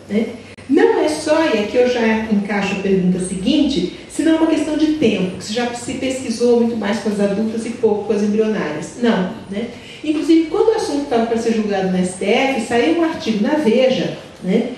né? Não é só, e aqui eu já encaixo a pergunta seguinte, senão é uma questão de tempo, que já se pesquisou muito mais com as adultas e pouco com as embrionárias. Não, né? Inclusive, quando o assunto estava para ser julgado na STF, saiu um artigo na Veja, né,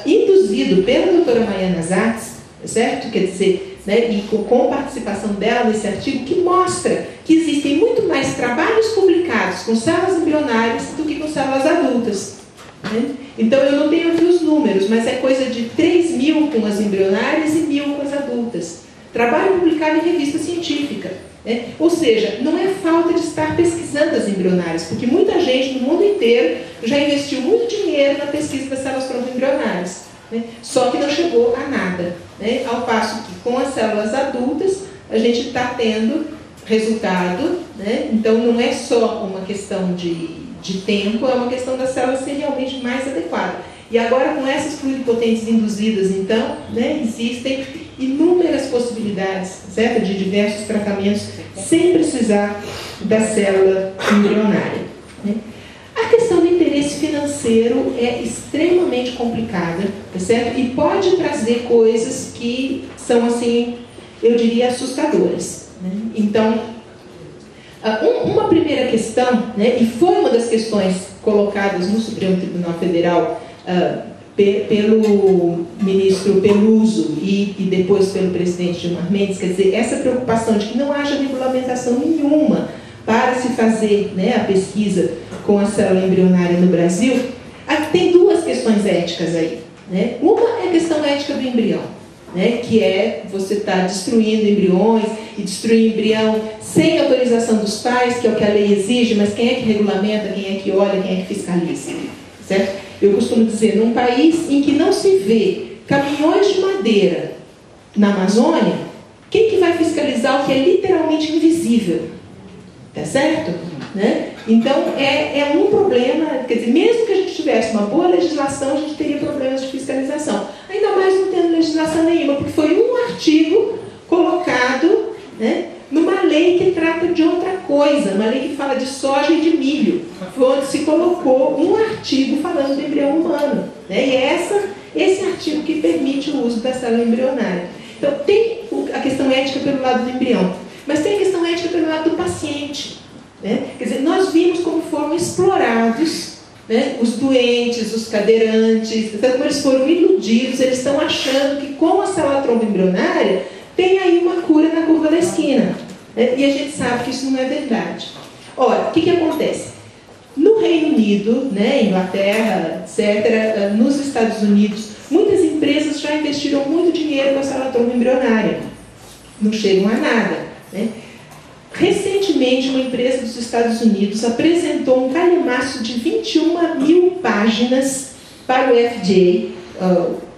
induzido pela doutora Maiana Zatz, certo? Quer dizer, né, e com participação dela nesse artigo, que mostra que existem muito mais trabalhos publicados com células embrionárias do que com células adultas. Né? Então, eu não tenho aqui os números, mas é coisa de 3.000 com as embrionárias e 1.000 com as adultas. Trabalho publicado em revista científica. Né? Ou seja, não é falta de estar pesquisando as embrionárias, porque muita gente no mundo inteiro já investiu muito dinheiro na pesquisa das células tronco-embrionárias, né? Só que não chegou a nada, né? Ao passo que com as células adultas a gente está tendo resultado, né? Então não é só uma questão de tempo, é uma questão das células ser realmente mais adequada. E agora com essas pluripotentes induzidas, então, né, existem inúmeras possibilidades, certo? De diversos tratamentos sem precisar da célula embrionária, né? A questão do interesse financeiro é extremamente complicada, certo? E pode trazer coisas que são, assim, eu diria, assustadoras, né? Então, uma primeira questão, né, e foi uma das questões colocadas no Supremo Tribunal Federal pelo ministro Peluso e depois pelo presidente Gilmar Mendes, quer dizer, essa preocupação de que não haja regulamentação nenhuma para se fazer, né, a pesquisa com a célula embrionária no Brasil, tem duas questões éticas aí, né? Uma é a questão ética do embrião, né, que é você estar destruindo embriões e destruir embrião sem autorização dos pais, que é o que a lei exige, mas quem é que regulamenta, quem é que olha, quem é que fiscaliza, certo? Eu costumo dizer, num país em que não se vê caminhões de madeira na Amazônia, quem que vai fiscalizar o que é literalmente invisível? Tá certo? Né? Então, é um problema, quer dizer, mesmo que a gente tivesse uma boa legislação, a gente teria problemas de fiscalização. Ainda mais não tendo legislação nenhuma, porque foi um artigo colocado, né, numa lei que trata de outra coisa, uma lei que fala de soja e de milho, foi onde se colocou um artigo falando do embrião humano, né? E é esse artigo que permite o uso da célula embrionária. Então, tem a questão ética pelo lado do embrião, mas tem a questão ética pelo lado do paciente, né? Quer dizer, nós vimos como foram explorados, né, os doentes, os cadeirantes, então, como eles foram iludidos, eles estão achando que com a célula tronco-embrionária tem aí uma cura na curva da esquina, né? E a gente sabe que isso não é verdade. Ora, o que acontece? No Reino Unido, né, Inglaterra, etc., nos Estados Unidos, muitas empresas já investiram muito dinheiro com a célula tronco-embrionária. Não chegam a nada, né? Recentemente, uma empresa dos Estados Unidos apresentou um calhamaço de 21.000 páginas para o FDA,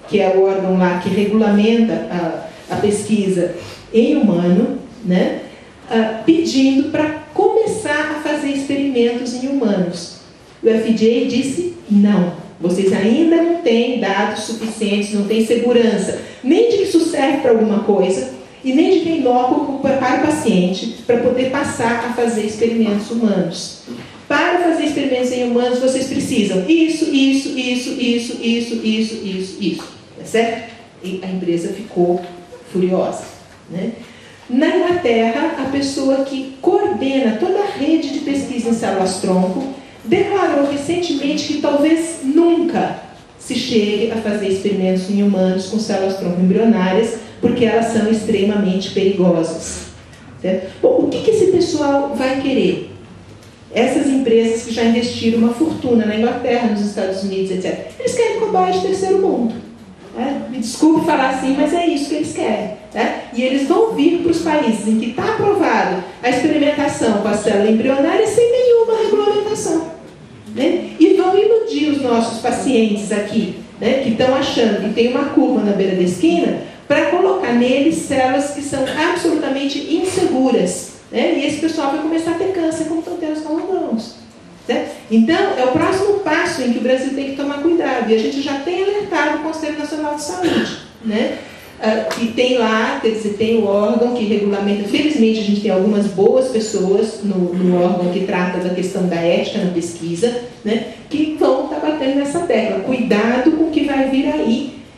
que é o órgão lá que regulamenta a pesquisa em humano, né, pedindo para começar a fazer experimentos em humanos. O FDA disse não, vocês ainda não têm dados suficientes, não têm segurança, nem de que isso serve para alguma coisa, e nem de que é inócuo para o paciente, para poder passar a fazer experimentos humanos. Para fazer experimentos em humanos, vocês precisam isso. Tá certo? E a empresa ficou furiosa, né? Na Inglaterra, a pessoa que coordena toda a rede de pesquisa em células-tronco declarou recentemente que talvez nunca se chegue a fazer experimentos em humanos com células-tronco embrionárias, porque elas são extremamente perigosas. Certo? Bom, o que esse pessoal vai querer? Essas empresas que já investiram uma fortuna na Inglaterra, nos Estados Unidos, etc., eles querem cobaia de terceiro mundo. Né? Me desculpe falar assim, mas é isso que eles querem. Né? E eles vão vir para os países em que está aprovado a experimentação com a célula embrionária sem nenhuma regulamentação. Né? E vão iludir os nossos pacientes aqui, né, que estão achando que tem uma curva na beira da esquina, para colocar neles células que são absolutamente inseguras, né? E esse pessoal vai começar a ter câncer, como estão tendo os calangos. Então, é o próximo passo em que o Brasil tem que tomar cuidado. E a gente já tem alertado o Conselho Nacional de Saúde, né? Que tem lá, quer dizer, tem o órgão que regulamenta. Felizmente, a gente tem algumas boas pessoas no órgão que trata da questão da ética na pesquisa, né? Que vão estar batendo nessa tecla. Cuidado com o que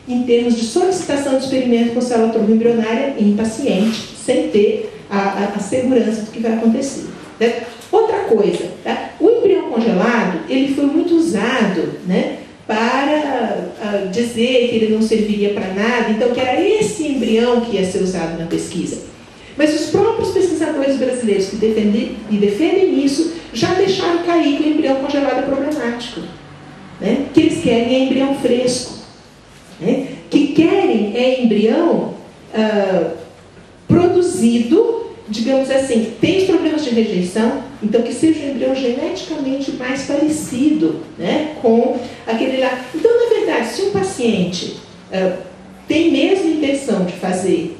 em termos de solicitação de experimento com célula tronco embrionária em paciente, sem ter a segurança do que vai acontecer. Né? Outra coisa, tá? O embrião congelado, ele foi muito usado, né, para dizer que ele não serviria para nada, então que era esse embrião que ia ser usado na pesquisa. Mas os próprios pesquisadores brasileiros que defendem isso já deixaram cair que o embrião congelado é problemático. Né? Que eles querem é embrião fresco. Né? Que querem é embrião produzido, digamos assim, tem os problemas de rejeição, então que seja um embrião geneticamente mais parecido, né, com aquele lá. Então, na verdade, se um paciente tem mesmo intenção de fazer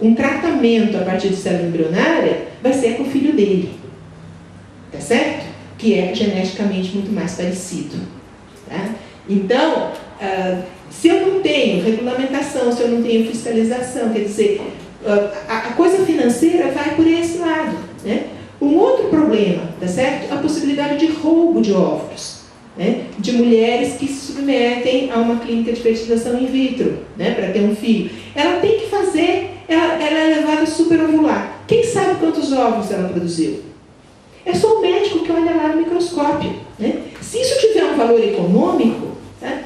um tratamento a partir de célula embrionária, vai ser com o filho dele, tá certo? Que é geneticamente muito mais parecido. Tá? Então, se eu não tenho regulamentação, se eu não tenho fiscalização, quer dizer, a coisa financeira vai por esse lado. Né? Um outro problema, tá certo? A possibilidade de roubo de óvulos, né? De mulheres que se submetem a uma clínica de fertilização in vitro, né? Para ter um filho. Ela tem que fazer, ela é levada a superovular. Quem sabe quantos óvulos ela produziu? É só o médico que olha lá no microscópio. Né? Se isso tiver um valor econômico, tá?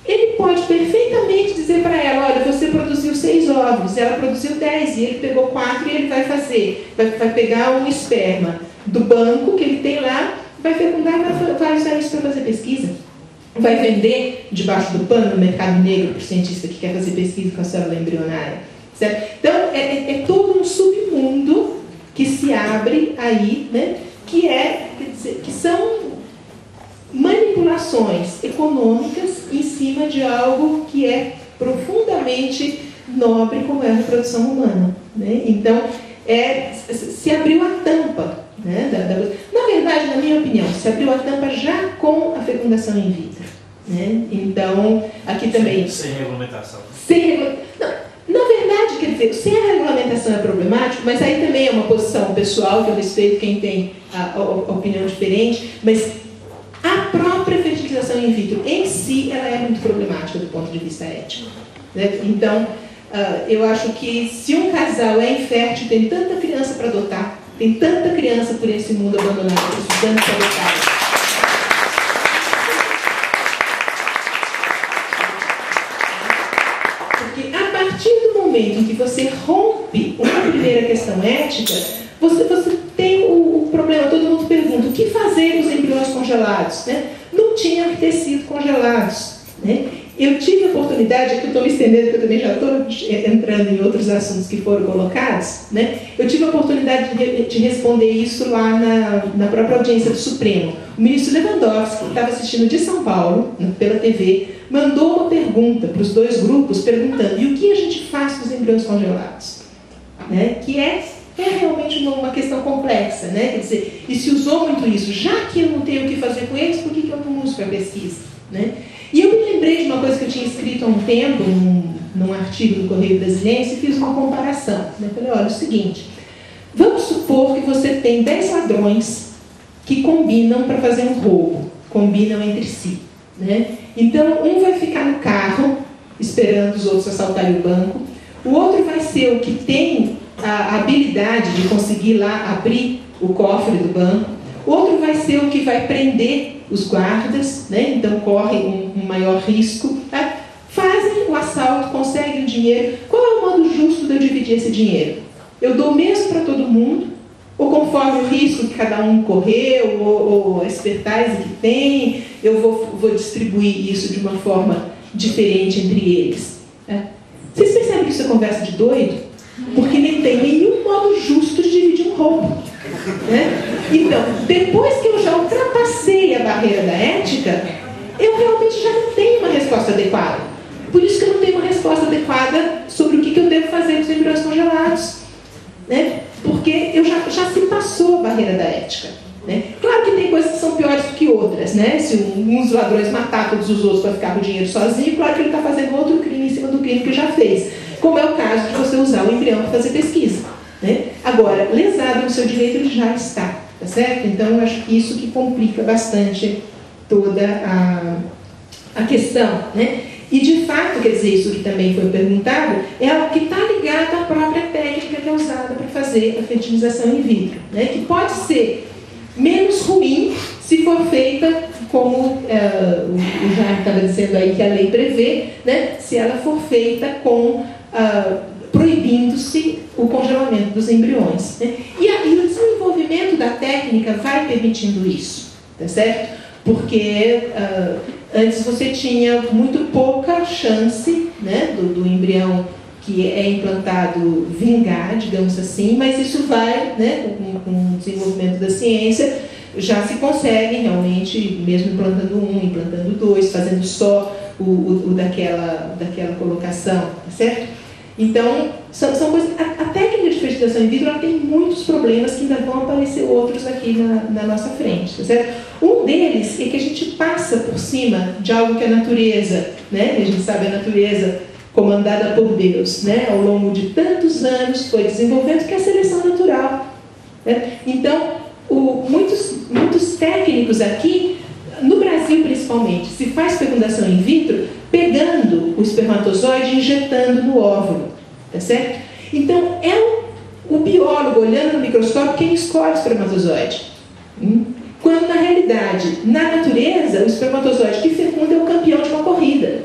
Ele pode perfeitamente dizer para ela, olha, você produziu 6 óvulos, ela produziu 10, e ele pegou 4 e ele vai fazer. Vai pegar um esperma do banco que ele tem lá, vai fecundar e vai usar isso para fazer pesquisa. Vai vender debaixo do pano no mercado negro para o cientista que quer fazer pesquisa com a célula embrionária. Certo? Então, é todo um submundo que se abre aí, né? Que são manipulações econômicas em cima de algo que é profundamente nobre, como é a reprodução humana. Né? Então, se abriu a tampa. Né? Na verdade, na minha opinião, se abriu a tampa já com a fecundação in vitro. Né? Então, aqui também... Sem regulamentação. Na verdade, quer dizer, sem a regulamentação é problemático, mas aí também é uma posição pessoal, que eu respeito quem tem a opinião diferente, mas a própria fertilização in vitro em si, ela é muito problemática do ponto de vista ético. Né? Então, eu acho que se um casal é infértil, tem tanta criança para adotar, tem tanta criança por esse mundo abandonado, precisando ser adotada. Porque a partir do momento em que você rompe uma primeira questão ética, você tem o problema, todo mundo pergunta, o que fazer com os embriões congelados? Né? Não tinha que ter sido congelados. Né? Eu tive a oportunidade, aqui eu estou me estendendo, porque eu também já estou entrando em outros assuntos que foram colocados, né? Eu tive a oportunidade de responder isso lá na própria audiência do Supremo. O ministro Lewandowski, que estava assistindo de São Paulo, pela TV, mandou uma pergunta para os dois grupos, perguntando, e o que a gente faz com os embriões congelados? Né? Que é realmente uma questão complexa, né? Quer dizer, e se usou muito isso, já que eu não tenho o que fazer com eles, por que eu não uso para pesquisa? Né? E eu me lembrei de uma coisa que eu tinha escrito há um tempo, num artigo do Correio Brasiliense, e fiz uma comparação. Eu falei, olha, é o seguinte, vamos supor que você tem 10 ladrões que combinam para fazer um roubo, combinam entre si. Né? Então, um vai ficar no carro, esperando os outros assaltarem o banco, o outro vai ser o que tem a habilidade de conseguir lá abrir o cofre do banco, outro vai ser o que vai prender os guardas, né? Então corre um maior risco, tá? Fazem o assalto, conseguem o dinheiro. Qual é o modo justo de eu dividir esse dinheiro? Eu dou o mesmo para todo mundo, ou conforme o risco que cada um correu, ou a expertise que tem, eu vou distribuir isso de uma forma diferente entre eles. Tá? Vocês percebem que isso é conversa de doido? Porque nem tem nenhum modo justo de dividir um roubo. Né? Então, depois que eu já ultrapassei a barreira da ética, eu realmente já não tenho uma resposta adequada. Por isso que eu não tenho uma resposta adequada sobre o que eu devo fazer com os embriões congelados. Né? Porque já se passou a barreira da ética. Né? Claro que tem coisas que são piores do que outras. Né? Se uns ladrões matar todos os outros para ficar com o dinheiro sozinho, claro que ele está fazendo outro crime em cima do crime que já fez. Como é o caso de você usar o embrião para fazer pesquisa. Né? Agora, lesado no seu direito, ele já está. Tá certo? Então, eu acho que isso que complica bastante toda a questão. Né? E de fato, quer dizer, isso que também foi perguntado, é algo que está ligado à própria técnica que é usada para fazer a fertilização in vitro, né? Que pode ser menos ruim se for feita como o Jair estava dizendo aí que a lei prevê, né? Se ela for feita com proibindo-se o congelamento dos embriões, né? E o desenvolvimento da técnica vai permitindo isso, tá certo? Porque antes você tinha muito pouca chance, né, do embrião que é implantado vingar, digamos assim, mas isso vai, né, com o desenvolvimento da ciência, já se consegue realmente, mesmo implantando um, implantando dois, fazendo só o daquela colocação, tá certo? Então, são coisas. A técnica de fertilização in vitro ela tem muitos problemas que ainda vão aparecer outros aqui na nossa frente, tá certo? Um deles é que a gente passa por cima de algo que a natureza, né? A gente sabe a natureza comandada por Deus, né? Ao longo de tantos anos foi desenvolvendo, que é a seleção natural, né? Então, muitos técnicos aqui, no Brasil principalmente, se faz fecundação in vitro pegando o espermatozoide e injetando no óvulo, tá certo? Então, é o biólogo olhando no microscópio quem escolhe o espermatozoide. Quando, na realidade, na natureza, o espermatozoide que fecunda é o campeão de uma corrida.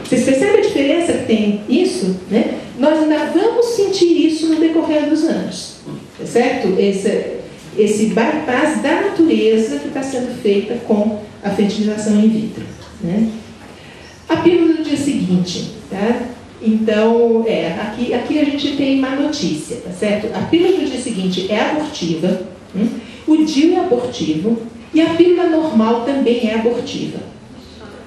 Vocês percebem a diferença que tem isso? Né? Nós ainda vamos sentir isso no decorrer dos anos, tá certo? Esse bypass da natureza que está sendo feita com a fertilização in vitro, né? A pílula do dia seguinte, tá? Então, aqui a gente tem má notícia, tá certo? A pílula do dia seguinte é abortiva, o DIU é abortivo e a pílula normal também é abortiva,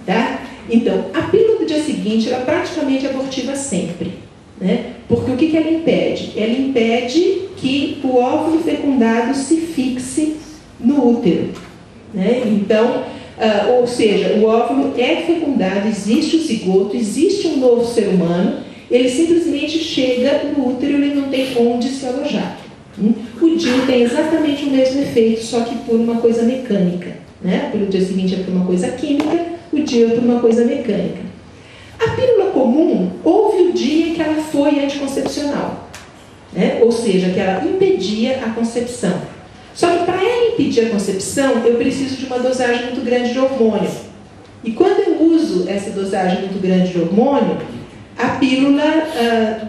tá? Então, a pílula do dia seguinte, ela praticamente é abortiva sempre, né? Porque o que ela impede? Ela impede que o óvulo fecundado se fixe no útero, né? Então, ou seja, o óvulo é fecundado, existe o zigoto, existe um novo ser humano, ele simplesmente chega no útero e ele não tem onde se alojar. O DIU tem exatamente o mesmo efeito, só que por uma coisa mecânica, né? Pelo dia seguinte é por uma coisa química, o DIU é por uma coisa mecânica. A pílula comum, houve o dia em que ela foi anticoncepcional, né? Ou seja, que ela impedia a concepção. Só que para ela impedir a concepção, eu preciso de uma dosagem muito grande de hormônio. E quando eu uso essa dosagem muito grande de hormônio, a pílula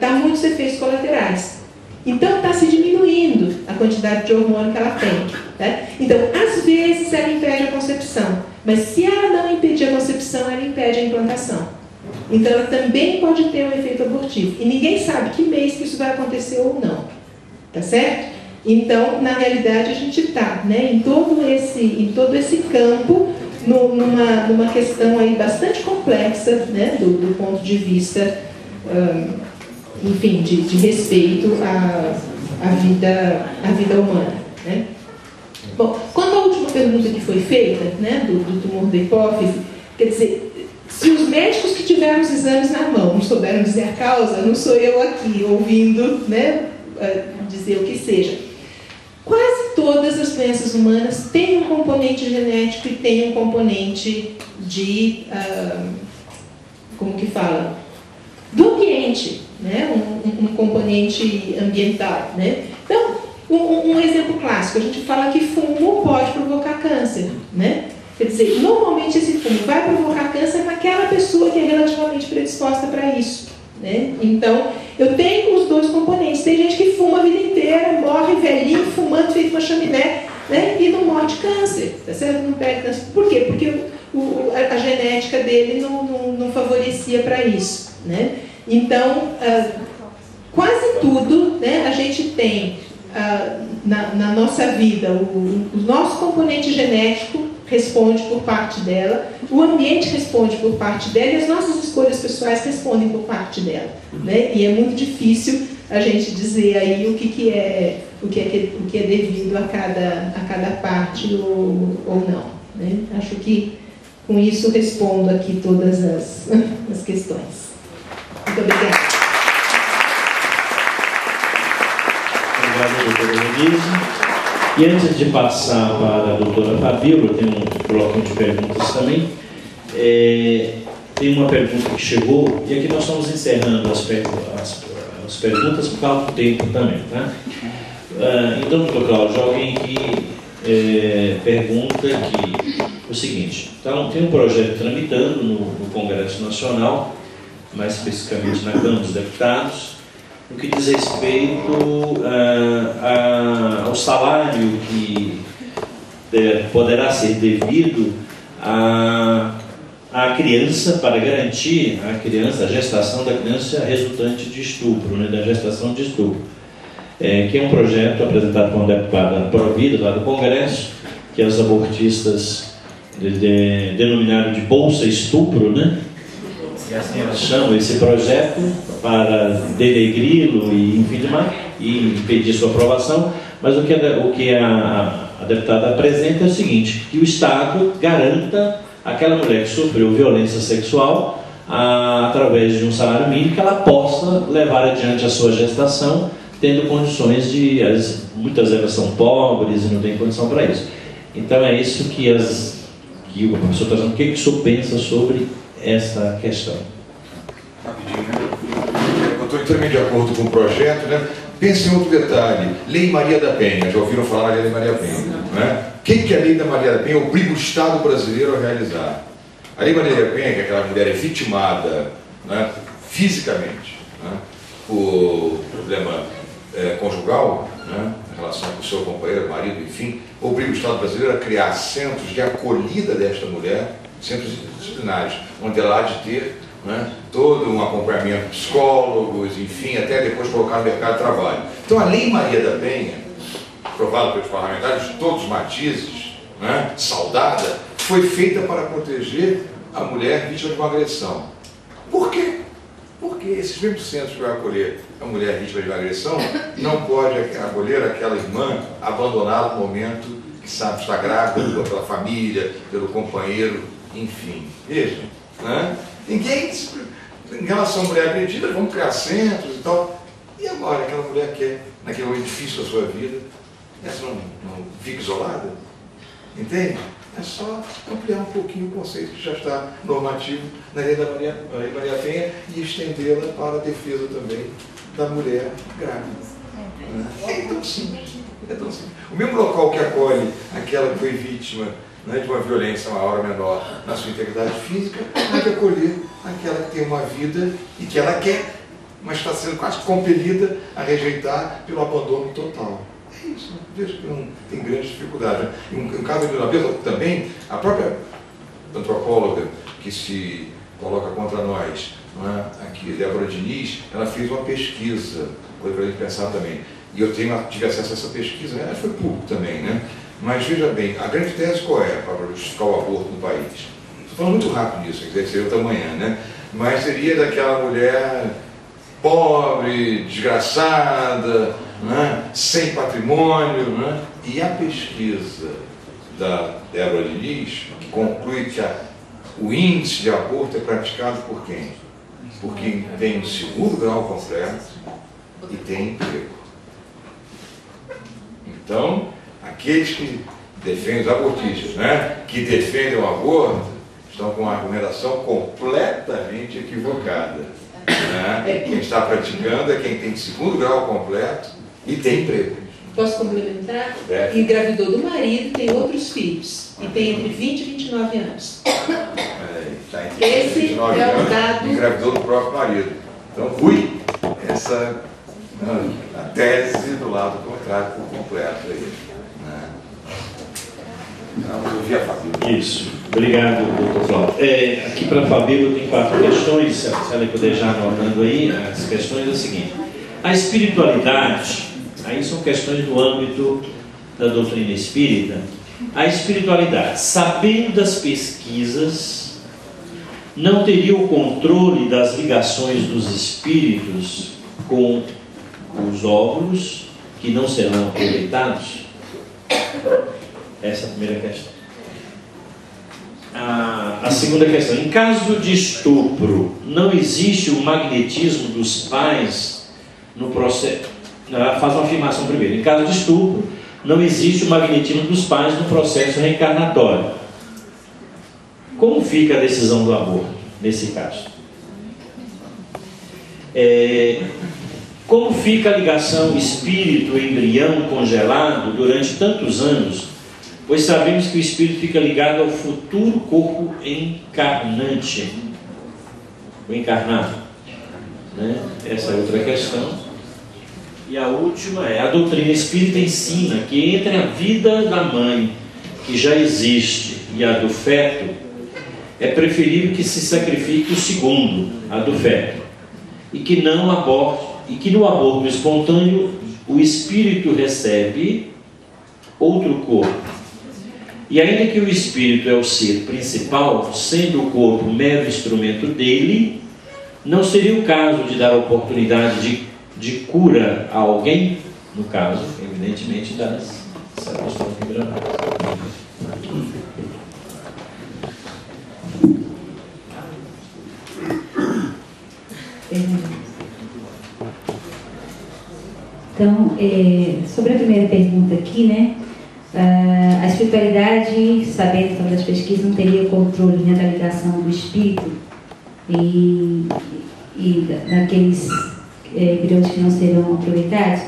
dá muitos efeitos colaterais. Então, está se diminuindo a quantidade de hormônio que ela tem, né? Então, às vezes, ela impede a concepção. Mas se ela não impedir a concepção, ela impede a implantação. Então, ela também pode ter um efeito abortivo. E ninguém sabe que mês que isso vai acontecer ou não. Tá certo? Então, na realidade, a gente está, né, em todo esse campo, numa questão aí bastante complexa, né, do ponto de vista, enfim, de respeito à vida humana, né? Bom, quanto à última pergunta que foi feita, né, do tumor da hipófise, quer dizer, se os médicos que tiveram os exames na mão não souberam dizer a causa, não sou eu aqui ouvindo, né, dizer o que seja. Quase todas as doenças humanas têm um componente genético e têm um componente de, como que fala? Do ambiente, né? Um componente ambiental, né? Então, um exemplo clássico, a gente fala que fumo pode provocar câncer, né? Quer dizer, normalmente esse fumo vai provocar câncer naquela pessoa que é relativamente predisposta para isso, né? Então, eu tenho os dois componentes. Tem gente que fuma a vida inteira, morre velhinho, fumando, feito uma chaminé, né? E não morre de câncer, tá certo? Não pega câncer. Por quê? Porque a genética dele não favorecia para isso, né? Então, quase tudo, né, a gente tem na nossa vida, o nosso componente genético responde por parte dela, o ambiente responde por parte dela e as nossas escolhas pessoais respondem por parte dela, né? E é muito difícil a gente dizer aí o que é devido a cada parte ou não, né? Acho que com isso respondo aqui todas as questões. Muito obrigada. Obrigado, doutora Denise. E antes de passar para a doutora Fabíola, tem um bloco de perguntas também. tem uma pergunta que chegou, e aqui nós estamos encerrando as perguntas por causa do tempo também, tá? Então, doutor Cláudio, alguém que pergunta que o seguinte: então, tem um projeto tramitando no Congresso Nacional, mais especificamente na Câmara dos Deputados, no que diz respeito ao salário que poderá ser devido à criança, para garantir a gestação da criança resultante de estupro, né, da gestação de estupro. Que é um projeto apresentado por uma deputada Provida, lá do Congresso, que as abortistas denominaram de Bolsa Estupro, né? E assim elas chamam esse projeto para denegri-lo e, enfim, demais, e impedir sua aprovação. Mas o que a deputada apresenta é o seguinte: que o Estado garanta aquela mulher que sofreu violência sexual, através de um salário mínimo, que ela possa levar adiante a sua gestação, tendo condições de... Muitas delas são pobres e não têm condição para isso. Então é isso que o professor está dizendo. O que o senhor pensa sobre essa questão? Rapidinho, né? Eu estou inteiramente de acordo com o projeto, né? Pense em outro detalhe: Lei Maria da Penha. Já ouviram falar da Lei Maria da Penha, né? O que a Lei da Maria da Penha obriga o Estado brasileiro a realizar? A Lei Maria da Penha, que aquela mulher é vitimada, né, fisicamente, né, por problema conjugal, né, em relação com o seu companheiro, marido, enfim, obriga o Estado brasileiro a criar centros de acolhida desta mulher, centros disciplinares, onde ela há de ter, né, todo um acompanhamento de psicólogos, enfim, até depois colocar no mercado de trabalho. Então a Lei Maria da Penha, aprovada pelos parlamentares de todos os matizes, né, saudada, foi feita para proteger a mulher vítima de uma agressão. Por quê? Porque esses mesmos centros que vai acolher a mulher vítima de uma agressão não pode acolher aquela irmã abandonada no momento que sabe está grávida pela família, pelo companheiro, enfim. Vejam, né? Ninguém, em relação à mulher agredida, vamos criar centros e tal. E agora, aquela mulher que é naquele momento difícil da sua vida, essa não fica isolada? Entende? É só ampliar um pouquinho o conceito que já está normativo na Lei Maria Penha e estendê-la para a defesa também da mulher grávida. É tão simples. É tão simples. O mesmo local que acolhe aquela que foi vítima, né, de uma violência maior ou menor na sua integridade física, há que acolher aquela que tem uma vida e que ela quer, mas está sendo quase compelida a rejeitar pelo abandono total. É isso, vejo que não tem grande dificuldade. Em caso de Vila também, a própria antropóloga que se coloca contra nós, não é? Aqui, Débora Diniz, ela fez uma pesquisa, coisa para a gente pensar também. E eu tive acesso a essa pesquisa, ela foi público também, né? Mas veja bem, a grande tese qual é para justificar o aborto no país? Estou falando muito rápido nisso, quer dizer, seria outra manhã, né? Mas seria daquela mulher pobre, desgraçada, né, sem patrimônio, né? E a pesquisa da Débora Diniz, que conclui que o índice de aborto é praticado por quem? Por quem tem o segundo grau completo e tem emprego. Então, aqueles que defendem, os abortistas, né, que defendem o aborto, estão com uma argumentação completamente equivocada. Né? Quem está praticando é quem tem segundo grau completo e tem emprego. Posso complementar? Engravidou do marido e tem outros filhos. E tem entre 20 e 29 anos. Está entre Esse 20 e 29 é o anos, dado. engravidou do próprio marido. Então, essa a tese do lado contrário por completo. Aí, né? Vamos ouvir a Fabíola. Isso. Obrigado, doutor Cláudio. Aqui para a Fabíola tem 4 questões, se ela puder já anotando aí, as questões é o seguinte: a espiritualidade, aí são questões do âmbito da doutrina espírita. A espiritualidade, sabendo das pesquisas, não teria o controle das ligações dos espíritos com os óvulos que não serão aproveitados? Essa é a primeira questão. A segunda questão: em caso de estupro, não existe o magnetismo dos pais no processo? Ela faz uma afirmação primeiro. Em caso de estupro, não existe o magnetismo dos pais no processo reencarnatório. Como fica a decisão do aborto? nesse caso. Como fica a ligação espírito-embrião congelado durante tantos anos, pois sabemos que o espírito fica ligado ao futuro corpo encarnante, o encarnado, né? Essa é outra questão. E a última é: a doutrina espírita ensina que entre a vida da mãe, que já existe, e a do feto, é preferível que se sacrifique o segundo, a do feto, e que no aborto espontâneo o espírito recebe outro corpo. E ainda que o espírito é o ser principal, sendo o corpo mero instrumento dele, não seria o caso de dar oportunidade de cura a alguém, no caso, evidentemente, das separações embrionárias. Então, sobre a primeira pergunta aqui, né? A espiritualidade, sabendo então das pesquisas, não teria controle, né, da ligação do espírito e daqueles embriões que não serão aproveitados.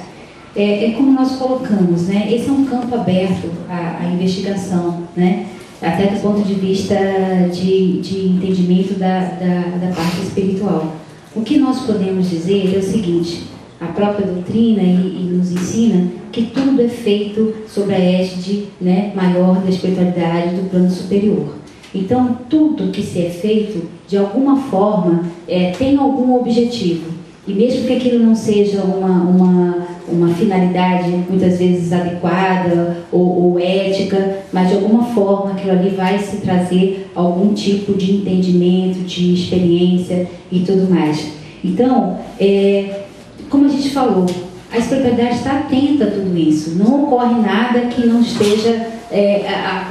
É como nós colocamos, né? Esse é um campo aberto à investigação, né? Até do ponto de vista de entendimento da parte espiritual. O que nós podemos dizer é o seguinte: a própria doutrina e nos ensina que tudo é feito sob a égide, né, maior da espiritualidade, do plano superior. Então, tudo que se é feito, de alguma forma, tem algum objetivo. E mesmo que aquilo não seja uma finalidade, muitas vezes adequada ou ética, mas de alguma forma aquilo ali vai se trazer algum tipo de entendimento, de experiência e tudo mais. Então, como a gente falou, a espiritualidade está atenta a tudo isso. Não ocorre nada que não esteja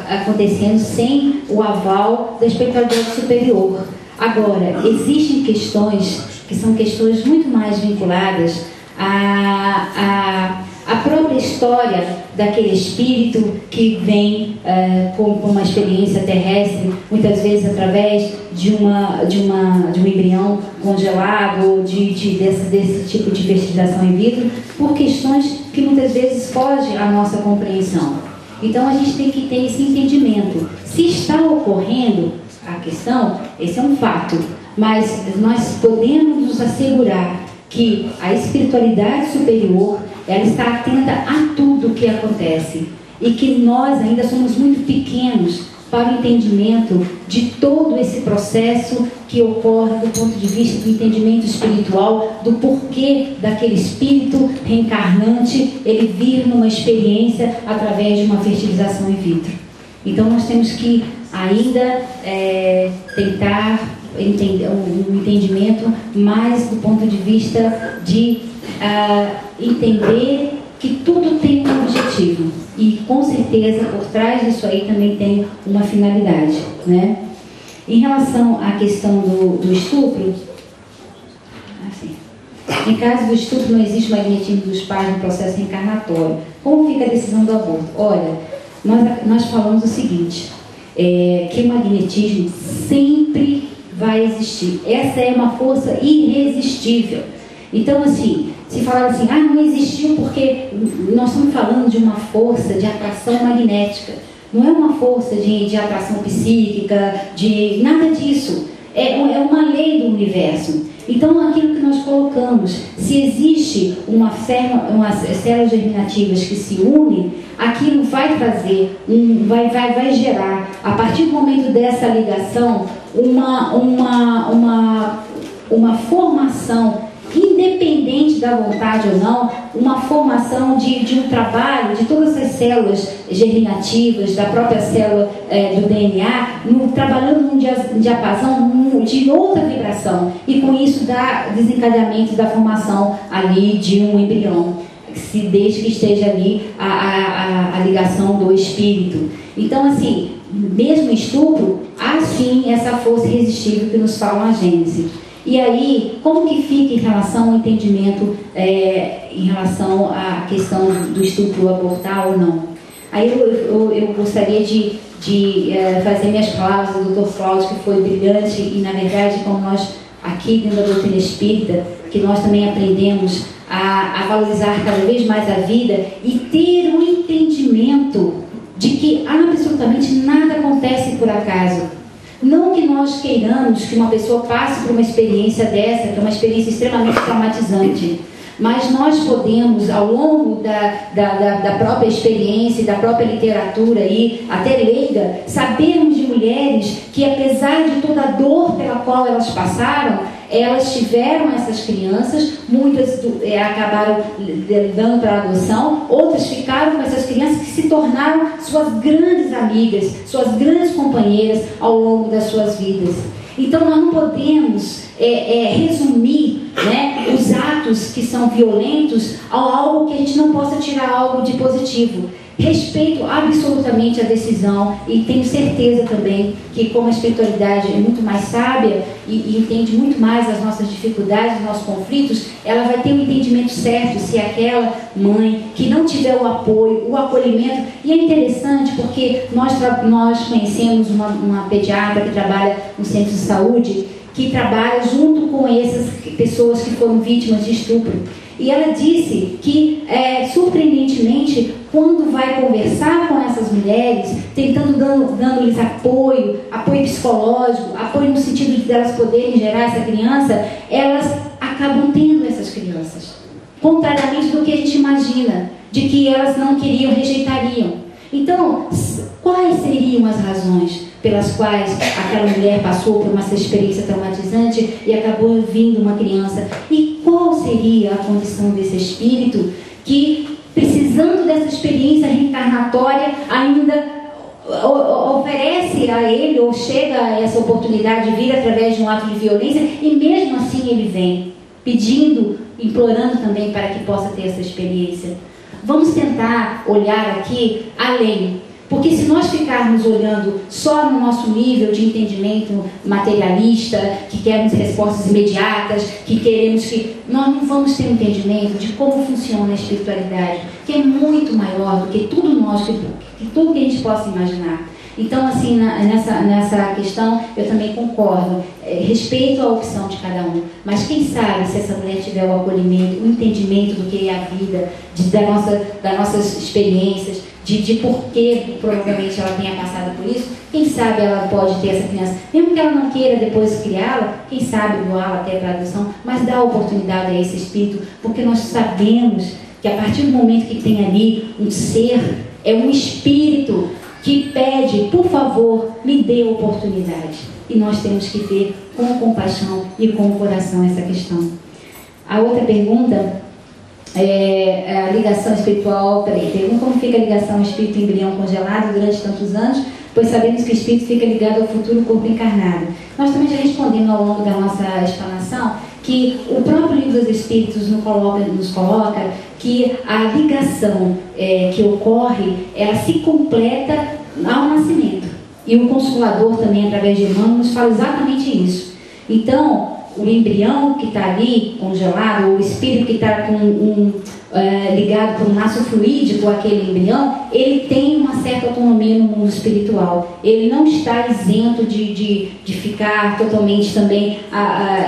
acontecendo sem o aval da espiritualidade superior. Agora, existem questões que são questões muito mais vinculadas à própria história daquele espírito que vem com uma experiência terrestre, muitas vezes através de um embrião congelado, desse tipo de fertilização in vitro, por questões que muitas vezes fogem à nossa compreensão. Então a gente tem que ter esse entendimento. Se está ocorrendo a questão, esse é um fato, mas nós podemos nos assegurar que a espiritualidade superior, ela está atenta a tudo o que acontece e que nós ainda somos muito pequenos para o entendimento de todo esse processo que ocorre do ponto de vista do entendimento espiritual, do porquê daquele espírito reencarnante ele vir numa experiência através de uma fertilização in vitro. Então nós temos que ainda tentar entender um entendimento mais do ponto de vista de entender que tudo tem um objetivo e com certeza por trás disso aí também tem uma finalidade, né? Em relação à questão do estupro, em caso do estupro não existe magnetismo dos pais no processo reencarnatório. Como fica a decisão do aborto? Olha, nós falamos o seguinte, que o magnetismo sempre vai existir. Essa é uma força irresistível. Então, assim, se falar assim, não existiu porque nós estamos falando de uma força de atração magnética. Não é uma força de atração psíquica, de nada disso. É uma lei do universo. Então, aquilo que nós colocamos, se existe umas células germinativas que se unem, aquilo vai trazer, vai gerar, a partir do momento dessa ligação, uma formação, independente da vontade ou não, uma formação de um trabalho de todas as células germinativas, da própria célula do DNA, trabalhando num diapasão de outra vibração, e com isso dá desencadeamento da formação ali de um embrião, desde que esteja ali a ligação do espírito. Então, assim, mesmo estupro, há sim essa força irresistível que nos fala na Gênese. E aí, como que fica em relação ao entendimento, em relação à questão do estupro abortar ou não? Aí eu gostaria de fazer minhas palavras do Dr. Cláudio, que foi brilhante, e na verdade, como nós aqui dentro da doutrina espírita, que nós também aprendemos a valorizar cada vez mais a vida e ter um entendimento de que absolutamente nada acontece por acaso. Não que nós queiramos que uma pessoa passe por uma experiência dessa, que é uma experiência extremamente traumatizante, mas nós podemos, ao longo da própria experiência, da própria literatura e até leiga, sabermos de mulheres que, apesar de toda a dor pela qual elas passaram, elas tiveram essas crianças, muitas acabaram dando para adoção, outras ficaram com essas crianças que se tornaram suas grandes amigas, suas grandes companheiras ao longo das suas vidas. Então nós não podemos resumir, né, os atos que são violentos a algo que a gente não possa tirar algo de positivo. Respeito absolutamente a decisão e tenho certeza também que, como a espiritualidade é muito mais sábia e entende muito mais as nossas dificuldades, os nossos conflitos, ela vai ter um entendimento certo se aquela mãe que não tiver o apoio, o acolhimento. E é interessante porque nós conhecemos uma pediatra que trabalha no centro de saúde, que trabalha junto com essas pessoas que foram vítimas de estupro. E ela disse que, surpreendentemente, quando vai conversar com essas mulheres, dando-lhes apoio psicológico, apoio no sentido de elas poderem gerar essa criança, elas acabam tendo essas crianças. Contrariamente do que a gente imagina, de que elas não queriam, rejeitariam. Então, quais seriam as razões pelas quais aquela mulher passou por uma experiência traumatizante e acabou vindo uma criança? E qual seria a condição desse espírito que, precisando dessa experiência reencarnatória, ainda oferece a ele ou chega a essa oportunidade de vir através de um ato de violência e mesmo assim ele vem pedindo, implorando também para que possa ter essa experiência? Vamos tentar olhar aqui além. Porque se nós ficarmos olhando só no nosso nível de entendimento materialista, que queremos respostas imediatas, nós não vamos ter um entendimento de como funciona a espiritualidade, que é muito maior do que tudo que a gente possa imaginar. Então, assim, nessa questão, eu também concordo. Respeito a opção de cada um. Mas quem sabe, se essa mulher tiver o acolhimento, o entendimento do que é a vida, das nossas experiências, de por que provavelmente ela tenha passado por isso, quem sabe ela pode ter essa criança. Mesmo que ela não queira depois criá-la, quem sabe doá-la até para adoção, mas dá oportunidade a esse espírito, porque nós sabemos que a partir do momento que tem ali um ser, é um espírito que pede, por favor, me dê oportunidade. E nós temos que ver com compaixão e com o coração essa questão. A outra pergunta é a ligação espiritual. Pergunta como fica a ligação espírito-embrião congelado durante tantos anos, pois sabemos que o espírito fica ligado ao futuro corpo encarnado. Nós também já respondemos ao longo da nossa explanação que o próprio livro dos Espíritos nos coloca que a ligação que ocorre, ela se completa ao nascimento. E o Consolador também, através de Emmanuel, nos fala exatamente isso. Então, o embrião que está ali congelado, ou o espírito que está ligado por um laço fluídico àquele embrião, ele tem uma certa autonomia no mundo espiritual. Ele não está isento de ficar totalmente também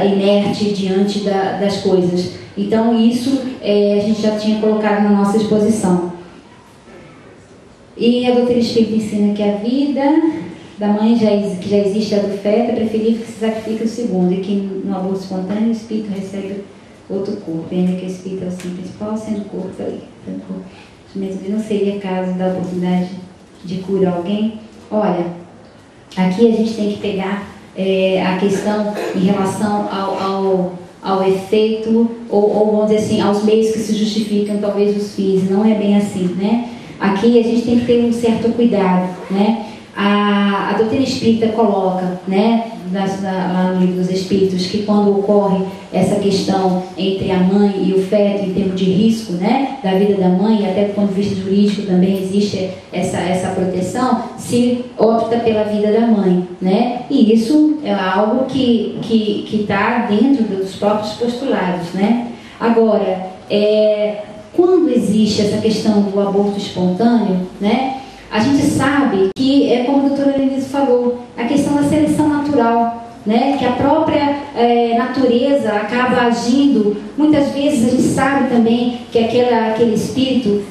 inerte diante das coisas. Então isso a gente já tinha colocado na nossa exposição. E a doutrina espírita ensina que a vida da mãe que já existe a do feto, é preferível que se sacrifique o segundo, e que no aborto espontâneo o espírito recebe outro corpo, e ainda que o espírito é o sim principal, sendo o corpo ali. Mesmo não seria caso da oportunidade de curar alguém. Olha, aqui a gente tem que pegar a questão em relação ao efeito, ou vamos dizer assim, aos meios que se justificam talvez os fins. Não é bem assim, né? Aqui a gente tem que ter um certo cuidado, né? A doutrina espírita coloca, né, lá no livro dos Espíritos, que quando ocorre essa questão entre a mãe e o feto em termos de risco, né, da vida da mãe, até do ponto de vista jurídico também existe essa proteção, se opta pela vida da mãe, né? E isso é algo que está dentro dos próprios postulados, né? Agora, quando existe essa questão do aborto espontâneo, né, A gente sabe que, como a doutora Denise falou, a questão da seleção natural, né? Que a própria natureza acaba agindo. Muitas vezes a gente sabe também que aquele espírito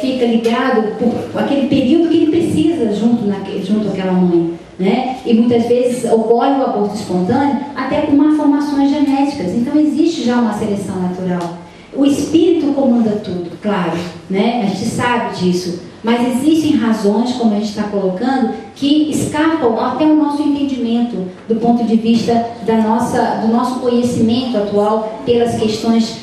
fica ligado por aquele período que ele precisa junto àquela mãe, né? E muitas vezes ocorre o aborto espontâneo até por malformações genéticas. Então existe já uma seleção natural. O espírito comanda tudo, claro, né? A gente sabe disso, mas existem razões, como a gente está colocando, que escapam até o nosso entendimento do ponto de vista do nosso conhecimento atual pelas questões,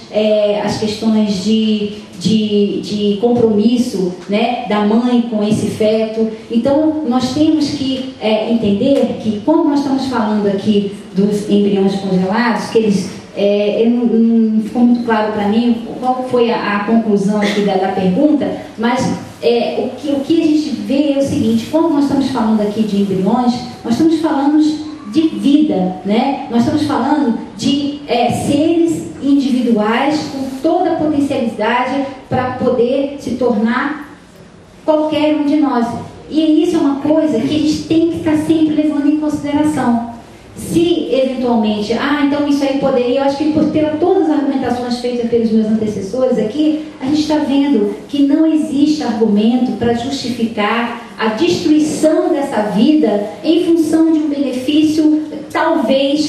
as questões de compromisso, né, da mãe com esse feto. Então nós temos que entender que, quando nós estamos falando aqui dos embriões congelados, que eles não ficou muito claro para mim qual foi a conclusão aqui da pergunta, mas o que a gente vê é o seguinte: quando nós estamos falando aqui de embriões, nós estamos falando de vida, né? Nós estamos falando de seres individuais com toda a potencialidade para poder se tornar qualquer um de nós. E isso é uma coisa que a gente tem que estar sempre levando em consideração. Se eventualmente, então isso aí poderia, eu acho que por ter todas as argumentações feitas pelos meus antecessores aqui, a gente está vendo que não existe argumento para justificar a destruição dessa vida em função de um benefício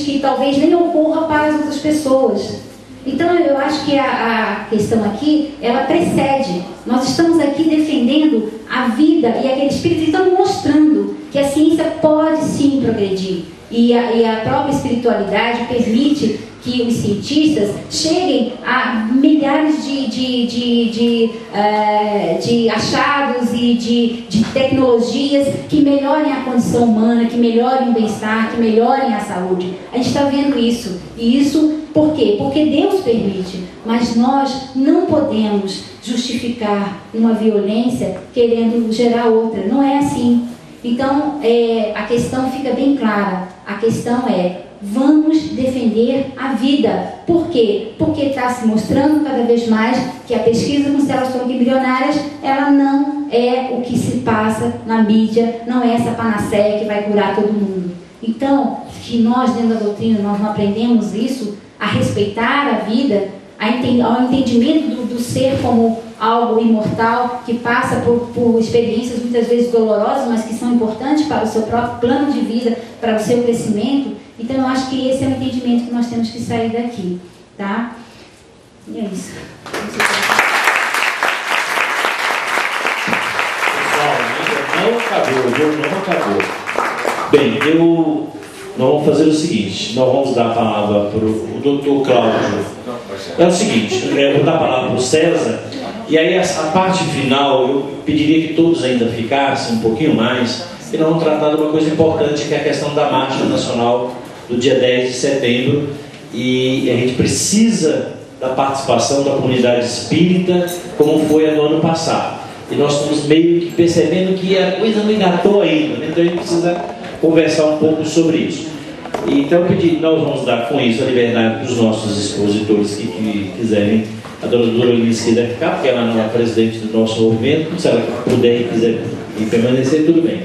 que talvez nem ocorra para as outras pessoas. Então eu acho que a questão aqui, ela precede. Nós estamos aqui defendendo a vida e aquele espírito, estamos mostrando que a ciência pode sim progredir. E a própria espiritualidade permite que os cientistas cheguem a milhares de achados e de tecnologias que melhorem a condição humana, que melhorem o bem-estar, que melhorem a saúde. A gente está vendo isso. E isso por quê? Porque Deus permite. Mas nós não podemos justificar uma violência querendo gerar outra. Não é assim. Então, a questão fica bem clara. A questão vamos defender a vida. Por quê? Porque está se mostrando cada vez mais que a pesquisa com células embrionárias, ela não é o que se passa na mídia, não é essa panaceia que vai curar todo mundo. Então, que nós, dentro da doutrina, nós não aprendemos isso, a respeitar a vida, ao entendimento do ser como algo imortal, que passa por experiências muitas vezes dolorosas, mas que são importantes para o seu próprio plano de vida, para o seu crescimento. Então eu acho que esse é o entendimento que nós temos que sair daqui, tá? E é isso. Pessoal, não acabou. Bem, nós vamos fazer o seguinte, nós vamos dar a palavra para o doutor Cláudio. É o seguinte, eu vou dar a palavra para o César, e aí a parte final eu pediria que todos ainda ficassem um pouquinho mais, e nós vamos tratar de uma coisa importante, que é a questão da Marcha Nacional do dia 10 de setembro, e a gente precisa da participação da comunidade espírita, como foi a do ano passado. E nós estamos meio que percebendo que a coisa não engatou ainda, né? Então a gente precisa conversar um pouco sobre isso. Então eu pedi, nós vamos dar com isso a liberdade para os nossos expositores que quiserem. A dona Doralice quiser ficar, porque ela não é presidente do nosso movimento, se ela puder e quiser permanecer, tudo bem.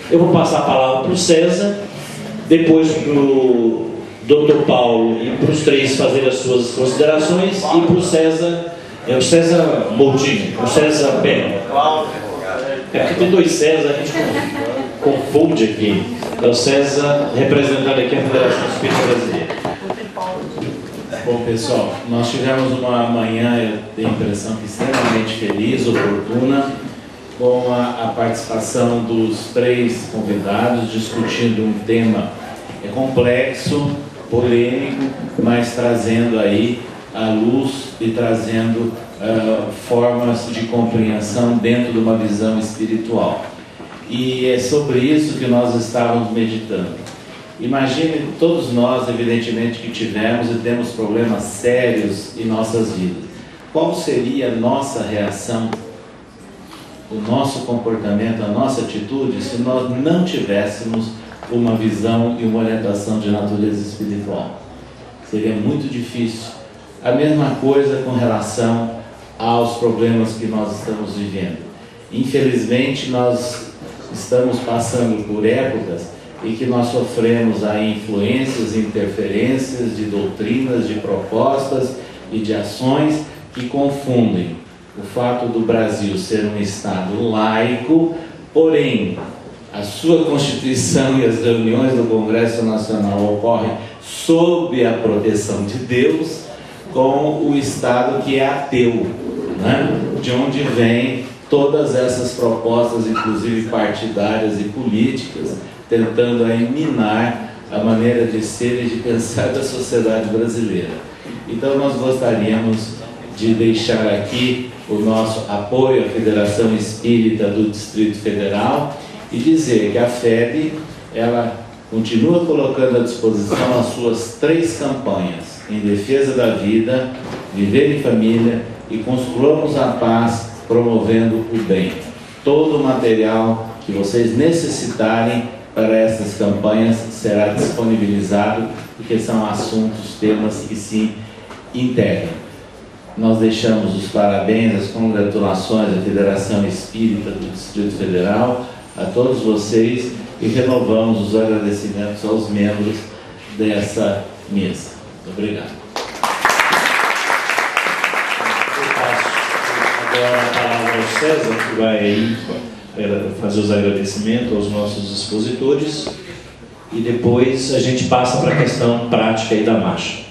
Eu vou passar a palavra para o César, depois para o doutor Paulo e para os três fazerem as suas considerações, e para o César Moutinho, o César Pena. É porque tem dois César, a gente confunde aqui. É o César representando aqui a Federação Espírita Brasileira. Bom, pessoal, nós tivemos uma manhã, eu tenho a impressão que extremamente feliz, oportuna, com a participação dos três convidados, discutindo um tema complexo, polêmico, mas trazendo aí a luz e trazendo formas de compreensão dentro de uma visão espiritual. E é sobre isso que nós estávamos meditando. Imagine, todos nós, evidentemente, que tivemos e temos problemas sérios em nossas vidas. Qual seria a nossa reação, o nosso comportamento, a nossa atitude, se nós não tivéssemos uma visão e uma orientação de natureza espiritual? Seria muito difícil. A mesma coisa com relação aos problemas que nós estamos vivendo. Infelizmente, nós estamos passando por épocas em que nós sofremos aí influências e interferências de doutrinas, de propostas e de ações que confundem o fato do Brasil ser um Estado laico, porém, a sua Constituição e as reuniões do Congresso Nacional ocorrem sob a proteção de Deus, com o Estado que é ateu, né? De onde vem todas essas propostas, inclusive partidárias e políticas, tentando aí minar a maneira de ser e de pensar da sociedade brasileira. Então nós gostaríamos de deixar aqui o nosso apoio à Federação Espírita do Distrito Federal e dizer que a FEB, ela continua colocando à disposição as suas 3 campanhas: em defesa da vida, viver em família e construamos a paz, promovendo o bem. Todo o material que vocês necessitarem para essas campanhas será disponibilizado, porque são assuntos, temas que se integram. Nós deixamos os parabéns, as congratulações à Federação Espírita do Distrito Federal, a todos vocês, e renovamos os agradecimentos aos membros dessa mesa. Muito obrigado. Eu passo agora a palavra ao César, que vai aí fazer os agradecimentos aos nossos expositores, e depois a gente passa para a questão prática aí da marcha.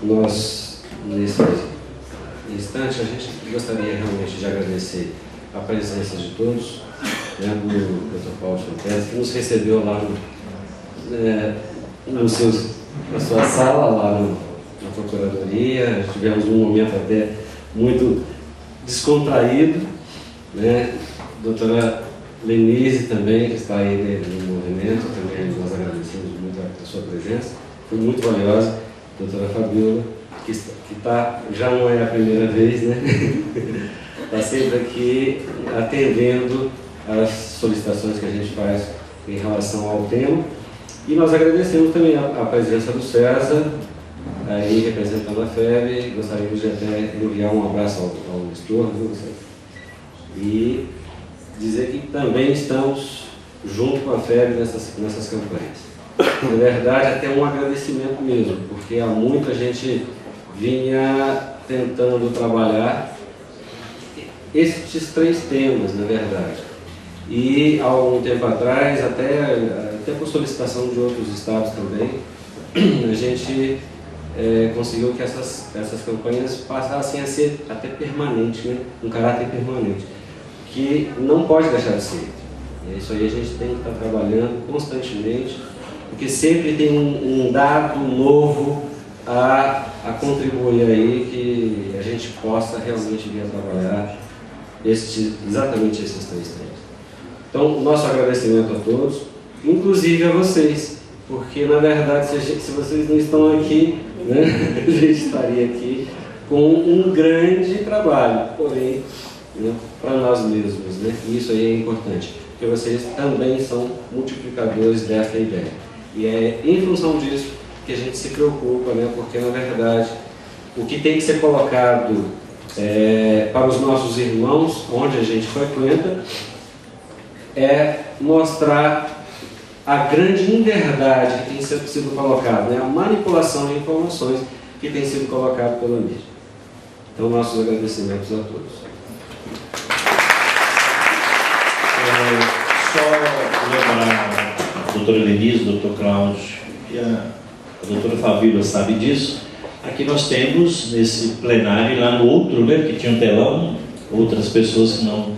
Nós, nesse instante, a gente gostaria realmente de agradecer a presença de todos, né, do Dr. Paulo Pérez, que nos recebeu lá na sua sala, lá na Procuradoria. Tivemos um momento até muito descontraído, né? Doutora Lenise também, que está aí no movimento, também nós agradecemos muito a sua presença, foi muito valiosa. Doutora Fabiola, que já não é a primeira vez, né? Está sempre aqui atendendo às solicitações que a gente faz em relação ao tema. E nós agradecemos também a presença do César, aí representando a FEB. Gostaríamos de até enviar um abraço ao Nestor, viu, César? E dizer que também estamos junto com a FEB nessas campanhas. Na verdade, até um agradecimento mesmo, porque há muito a gente vinha tentando trabalhar estes 3 temas, na verdade. E há algum tempo atrás, até por solicitação de outros estados também, a gente conseguiu que essas campanhas passassem a ser até permanentes, né? Um caráter permanente, que não pode deixar de ser. E isso aí a gente tem que estar trabalhando constantemente, porque sempre tem um dado novo a contribuir aí, que a gente possa realmente vir a trabalhar exatamente esses 3 temas. Então, nosso agradecimento a todos, inclusive a vocês, porque na verdade, se vocês não estão aqui, né, a gente estaria aqui com um grande trabalho, porém, né, para nós mesmos, né? E isso aí é importante, porque vocês também são multiplicadores dessa ideia. E é em função disso que a gente se preocupa, né? Porque na verdade o que tem que ser colocado para os nossos irmãos, onde a gente frequenta, é mostrar a grande inverdade que tem sido colocada, né? A manipulação de informações que tem sido colocada pela mídia. Então, nossos agradecimentos a todos. Só lembrar a doutora Lenise, o doutor Cláudio e a doutora Fabíola sabe disso. Aqui nós temos, nesse plenário, lá no outro, né, que tinha um telão, outras pessoas que não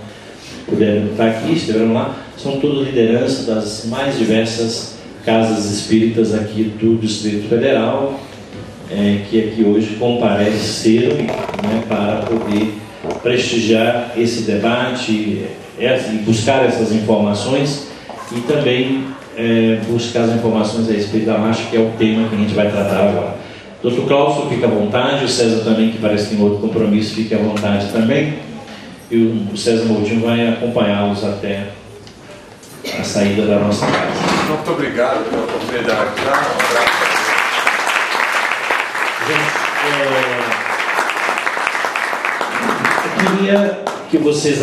puderam estar aqui, estiveram lá, são todas lideranças das mais diversas casas espíritas aqui do Distrito Federal, que aqui hoje compareceram, né, para poder prestigiar esse debate e buscar essas informações e também buscar as informações a respeito da marcha, que é o tema que a gente vai tratar agora. Dr. Cláudio, fica à vontade, o César também, que parece que tem outro compromisso, fique à vontade também. E o César Moutinho vai acompanhá-los até a saída da nossa casa. Muito obrigado pela oportunidade. Eu queria que vocês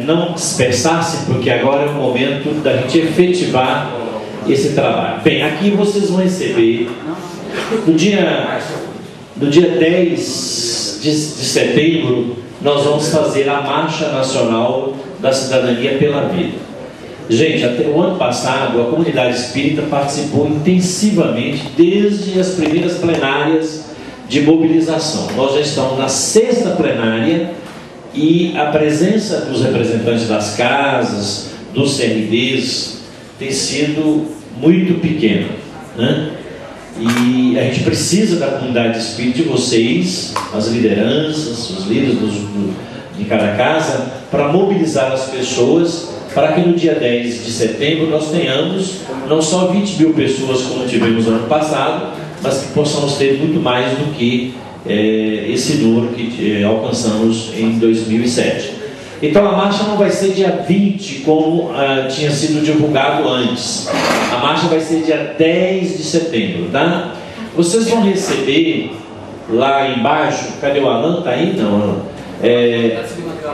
não dispersassem, porque agora é o momento da gente efetivar esse trabalho. Bem, aqui vocês vão receber, no dia 10 de setembro, nós vamos fazer a Marcha Nacional da Cidadania pela Vida. Gente, até o ano passado, a comunidade espírita participou intensivamente desde as primeiras plenárias de mobilização. Nós já estamos na 6ª plenária e a presença dos representantes das casas, dos CNDs, tem sido muito pequena, né? E a gente precisa da comunidade espírita, de vocês, as lideranças, os líderes de cada casa, para mobilizar as pessoas, para que no dia 10 de setembro nós tenhamos não só 20 mil pessoas como tivemos no ano passado, mas que possamos ter muito mais do que esse número que alcançamos em 2007. Então a marcha não vai ser dia 20, como tinha sido divulgado antes. A marcha vai ser dia 10 de setembro, tá? Vocês vão receber lá embaixo, cadê o Alan? Está aí? Não.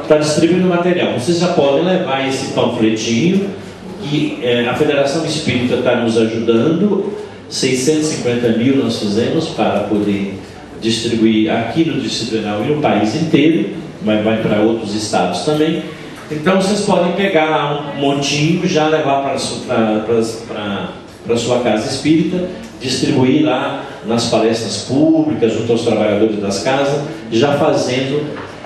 Está distribuindo material. Vocês já podem levar esse panfletinho, que a Federação Espírita está nos ajudando. 650 mil nós fizemos para poder distribuir aqui no Distrito Federal e no país inteiro, mas vai para outros estados também. Então vocês podem pegar um montinho, já levar para a sua casa espírita, distribuir lá nas palestras públicas, junto aos trabalhadores das casas, já fazendo.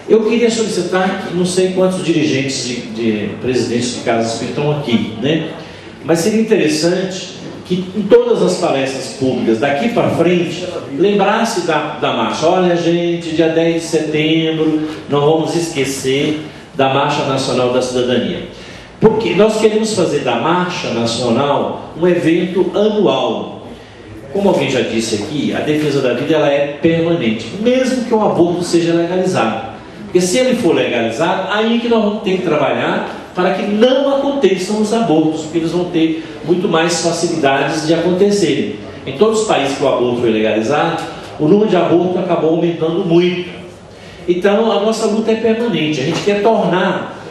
Eu queria solicitar, que não sei quantos dirigentes de presidentes de casas espíritas estão aqui, né? Mas seria interessante que em todas as palestras públicas daqui para frente lembrasse da marcha. Olha, gente, dia 10 de setembro não vamos esquecer da Marcha Nacional da Cidadania, porque nós queremos fazer da Marcha Nacional um evento anual. Como alguém já disse aqui, a defesa da vida ela é permanente, mesmo que o aborto seja legalizado, porque se ele for legalizado, aí que nós vamos ter que trabalhar para que não aconteçam os abortos, porque eles vão ter muito mais facilidades de acontecerem. Em todos os países que o aborto foi legalizado, o número de abortos acabou aumentando muito. Então a nossa luta é permanente. A gente quer tornar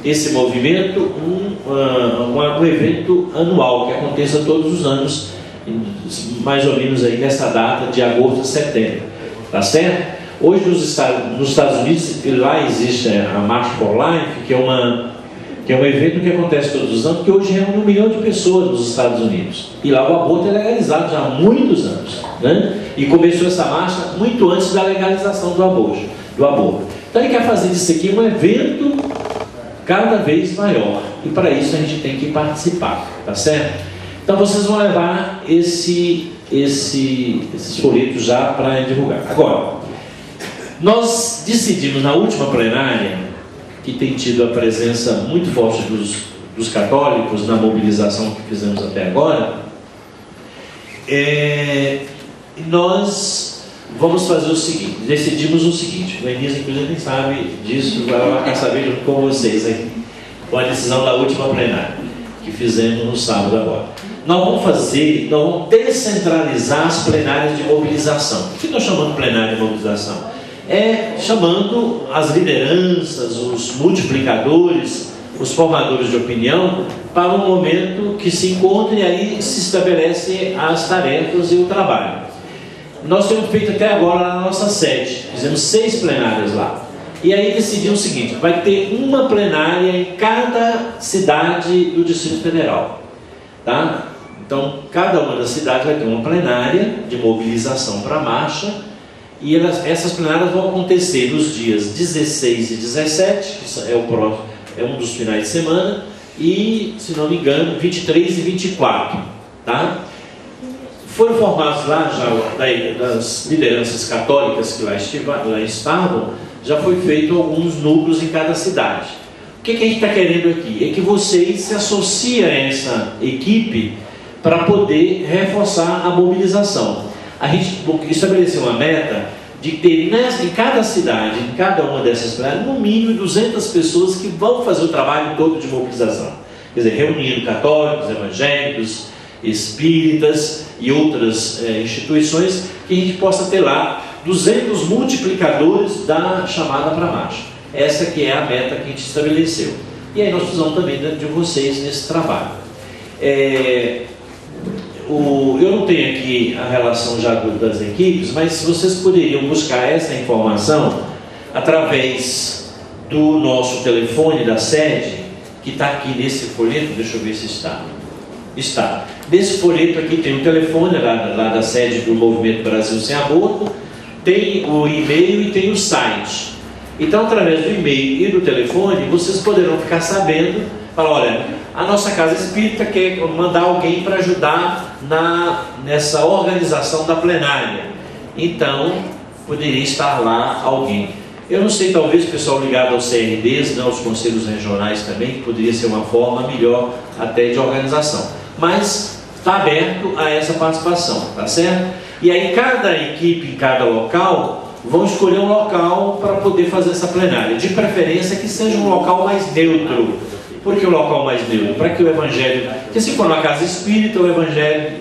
esse movimento um evento anual, que aconteça todos os anos, mais ou menos aí nessa data de agosto a setembro. Tá certo? Hoje nos Estados Unidos, lá existe a March for Life, que é um evento que acontece todos os anos, que hoje reúne 1 milhão de pessoas nos Estados Unidos. E lá o aborto é legalizado já há muitos anos, né? E começou essa marcha muito antes da legalização do aborto. Então ele quer fazer disso aqui um evento cada vez maior. E para isso a gente tem que participar, tá certo? Então vocês vão levar esses folhetos já para divulgar. Agora, nós decidimos na última plenária, que tem tido a presença muito forte dos católicos na mobilização que fizemos até agora, nós vamos fazer o seguinte, decidimos o seguinte, o Enis inclusive nem sabe disso, vai ficar sabendo com vocês aí, com a decisão da última plenária, que fizemos no sábado agora. Nós vamos descentralizar as plenárias de mobilização. O que nós chamamos de plenária de mobilização? Chamando as lideranças, os multiplicadores, os formadores de opinião, para um momento que se encontre e aí se estabelecem as tarefas e o trabalho. Nós temos feito até agora na nossa sede, fizemos 6 plenárias lá. E aí decidimos o seguinte, vai ter uma plenária em cada cidade do Distrito Federal. Tá? Então, cada uma das cidades vai ter uma plenária de mobilização para a marcha. E essas plenárias vão acontecer nos dias 16 e 17, que é um dos finais de semana, e, se não me engano, 23 e 24. Tá? Foram formados lá, já das lideranças católicas que lá estavam, já foi feito alguns núcleos em cada cidade. O que a gente está querendo aqui? É que vocês se associem a essa equipe para poder reforçar a mobilização. A gente estabeleceu uma meta de ter em cada cidade, em cada uma dessas plenárias, no mínimo 200 pessoas que vão fazer o trabalho todo de mobilização. Quer dizer, reunindo católicos, evangélicos, espíritas e outras instituições, que a gente possa ter lá 200 multiplicadores da chamada para a marcha. Essa que é a meta que a gente estabeleceu. E aí nós precisamos também de vocês nesse trabalho. Eu não tenho aqui a relação já das equipes, mas vocês poderiam buscar essa informação através do nosso telefone da sede, que está aqui nesse folheto. Deixa eu ver se está. Está. Nesse folheto aqui tem o telefone lá da sede do Movimento Brasil Sem Aborto, tem o e-mail e tem o site. Então, através do e-mail e do telefone, vocês poderão ficar sabendo, falar, olha, a nossa Casa Espírita quer mandar alguém para ajudar nessa organização da plenária. Então, poderia estar lá alguém. Eu não sei, talvez o pessoal ligado aos CRDs, aos conselhos regionais também, poderia ser uma forma melhor até de organização. Mas está aberto a essa participação, tá certo? E aí cada equipe em cada local vão escolher um local para poder fazer essa plenária. De preferência que seja um local mais neutro. Por que o local mais neutro? Para que o evangelho... Porque se for na Casa Espírita, o evangelho...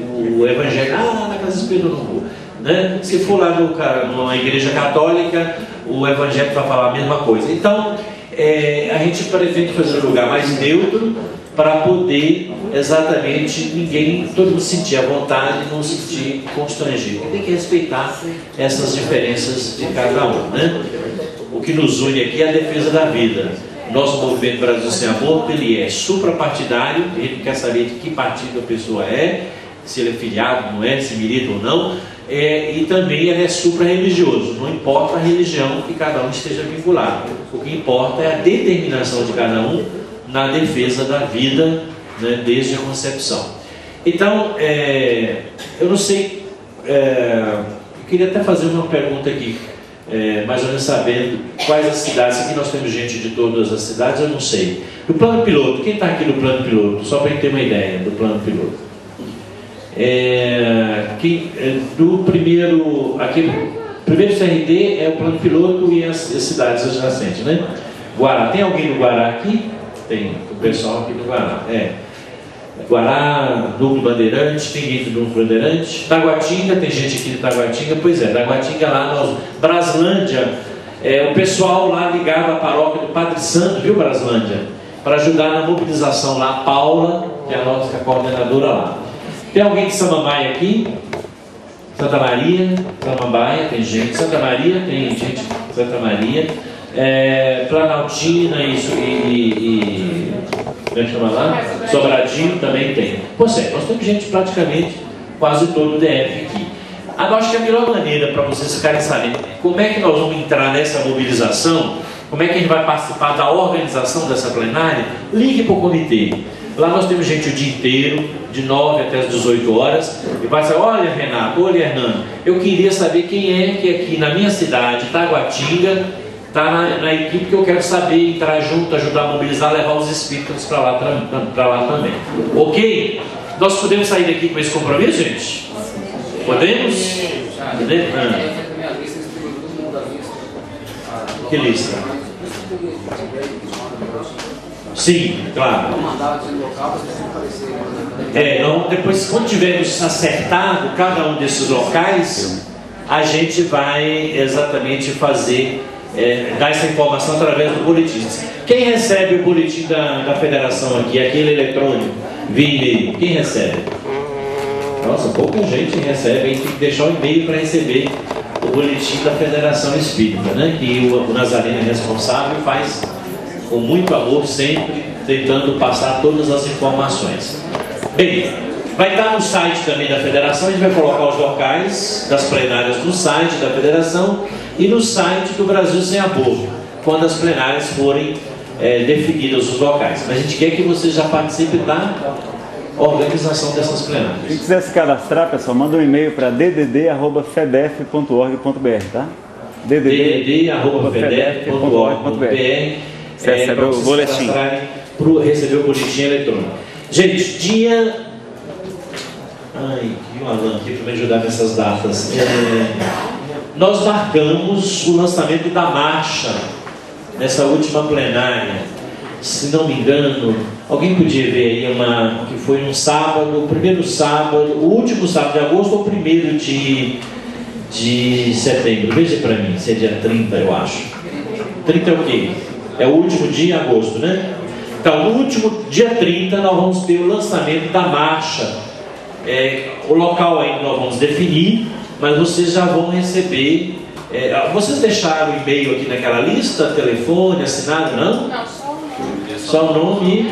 na Casa Espírita eu não vou. Né? Se for lá numa igreja católica, o evangelho vai falar a mesma coisa. Então, a gente pretende fazer um lugar mais neutro para poder exatamente todo mundo sentir a vontade e não se sentir constrangido. Tem que respeitar essas diferenças de cada um, né? O que nos une aqui é a defesa da vida. Nosso Movimento Brasil Sem Aborto, ele é suprapartidário, ele quer saber de que partido a pessoa é, se ele é filiado, não é, se milita ou não, e também ele é supra-religioso, não importa a religião que cada um esteja vinculado. O que importa é a determinação de cada um na defesa da vida, né, desde a concepção. Então, eu não sei, eu queria até fazer uma pergunta aqui, mais ou menos sabendo quais as cidades. Aqui nós temos gente de todas as cidades, eu não sei. Do plano piloto, quem está aqui no plano piloto? Só para a gente ter uma ideia do plano piloto. Do primeiro CRD é o plano piloto e as cidades adjacentes, né? Guará, tem alguém do Guará aqui? Tem o pessoal aqui do Guará. Guará, Núcleo Bandeirante, tem gente do Núcleo Bandeirante. Taguatinga, tem gente aqui de Taguatinga. Pois é, Taguatinga lá, Braslândia, o pessoal lá ligado à paróquia do Padre Santo, viu, Braslândia? Para ajudar na mobilização lá, a Paula, que é a nossa coordenadora lá. Tem alguém de Samambaia aqui? Santa Maria, Samambaia, tem gente. Santa Maria, tem gente de Santa Maria. Planaltina como é que chama lá? Sobradinho também tem. Pois é, nós temos gente praticamente quase todo o DF aqui. Eu acho que a melhor maneira para vocês ficarem sabendo como é que nós vamos entrar nessa mobilização, como é que a gente vai participar da organização dessa plenária, ligue para o comitê. Lá nós temos gente o dia inteiro, de 9 até as 18 horas, e vai dizer, olha Renato, olha Hernando, eu queria saber quem é que aqui na minha cidade, Taguatinga, está na equipe que eu quero saber, entrar junto, ajudar a mobilizar, levar os espíritos para lá também. Ok? Nós podemos sair daqui com esse compromisso, gente? Podemos? Que lista? Sim, claro. Então, depois, quando tivermos acertado cada um desses locais, a gente vai exatamente fazer... dar essa informação através do boletim. Quem recebe o boletim da federação aqui, aquele eletrônico, via e-mail? Quem recebe? Nossa, pouca gente recebe, tem que deixar o e-mail para receber o boletim da Federação Espírita, né? Que o Nazareno é responsável e faz com muito amor, sempre tentando passar todas as informações. Bem, vai estar no site também da Federação, a gente vai colocar os locais das plenárias no site da Federação e no site do Brasil Sem Aborto, quando as plenárias forem definidas os locais. Mas a gente quer que vocês já participem da organização dessas plenárias. Quem quiser se cadastrar, pessoal, manda um e-mail para ddd@fedef.org.br, tá? ddd@fedef.org.br. Você recebe o boletim. Para receber o boletim eletrônico. Gente, dia... o Alan aqui para me ajudar nessas datas. Nós marcamos o lançamento da marcha nessa última plenária. Se não me engano, alguém podia ver aí que foi um sábado, o primeiro sábado, o último sábado de agosto ou o primeiro de setembro. Veja para mim, se é dia 30, eu acho. 30 é o quê? É o último dia em agosto, né? Então, no último dia 30, nós vamos ter o lançamento da marcha. O local ainda nós vamos definir, mas vocês já vão receber. Vocês deixaram o e-mail aqui naquela lista, telefone, assinado, não? Não, só o nome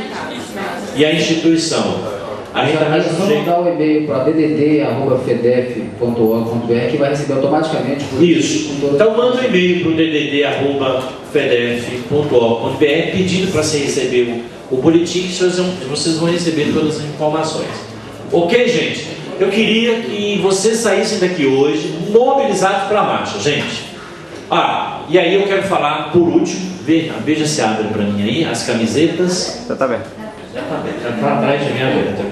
e a instituição. A gente é só mandar o e-mail para ddd@fedef.org.br que vai receber automaticamente. Isso. Então manda um e-mail para o ddd@fedef.org.br pedindo para você receber o boletim, que vocês vão receber todas as informações. Ok, gente? Eu queria que vocês saíssem daqui hoje mobilizados para a marcha, gente. E aí eu quero falar por último, veja se abre para mim aí, as camisetas. Já está aberto. Já está aberto, já está atrás de mim aberto.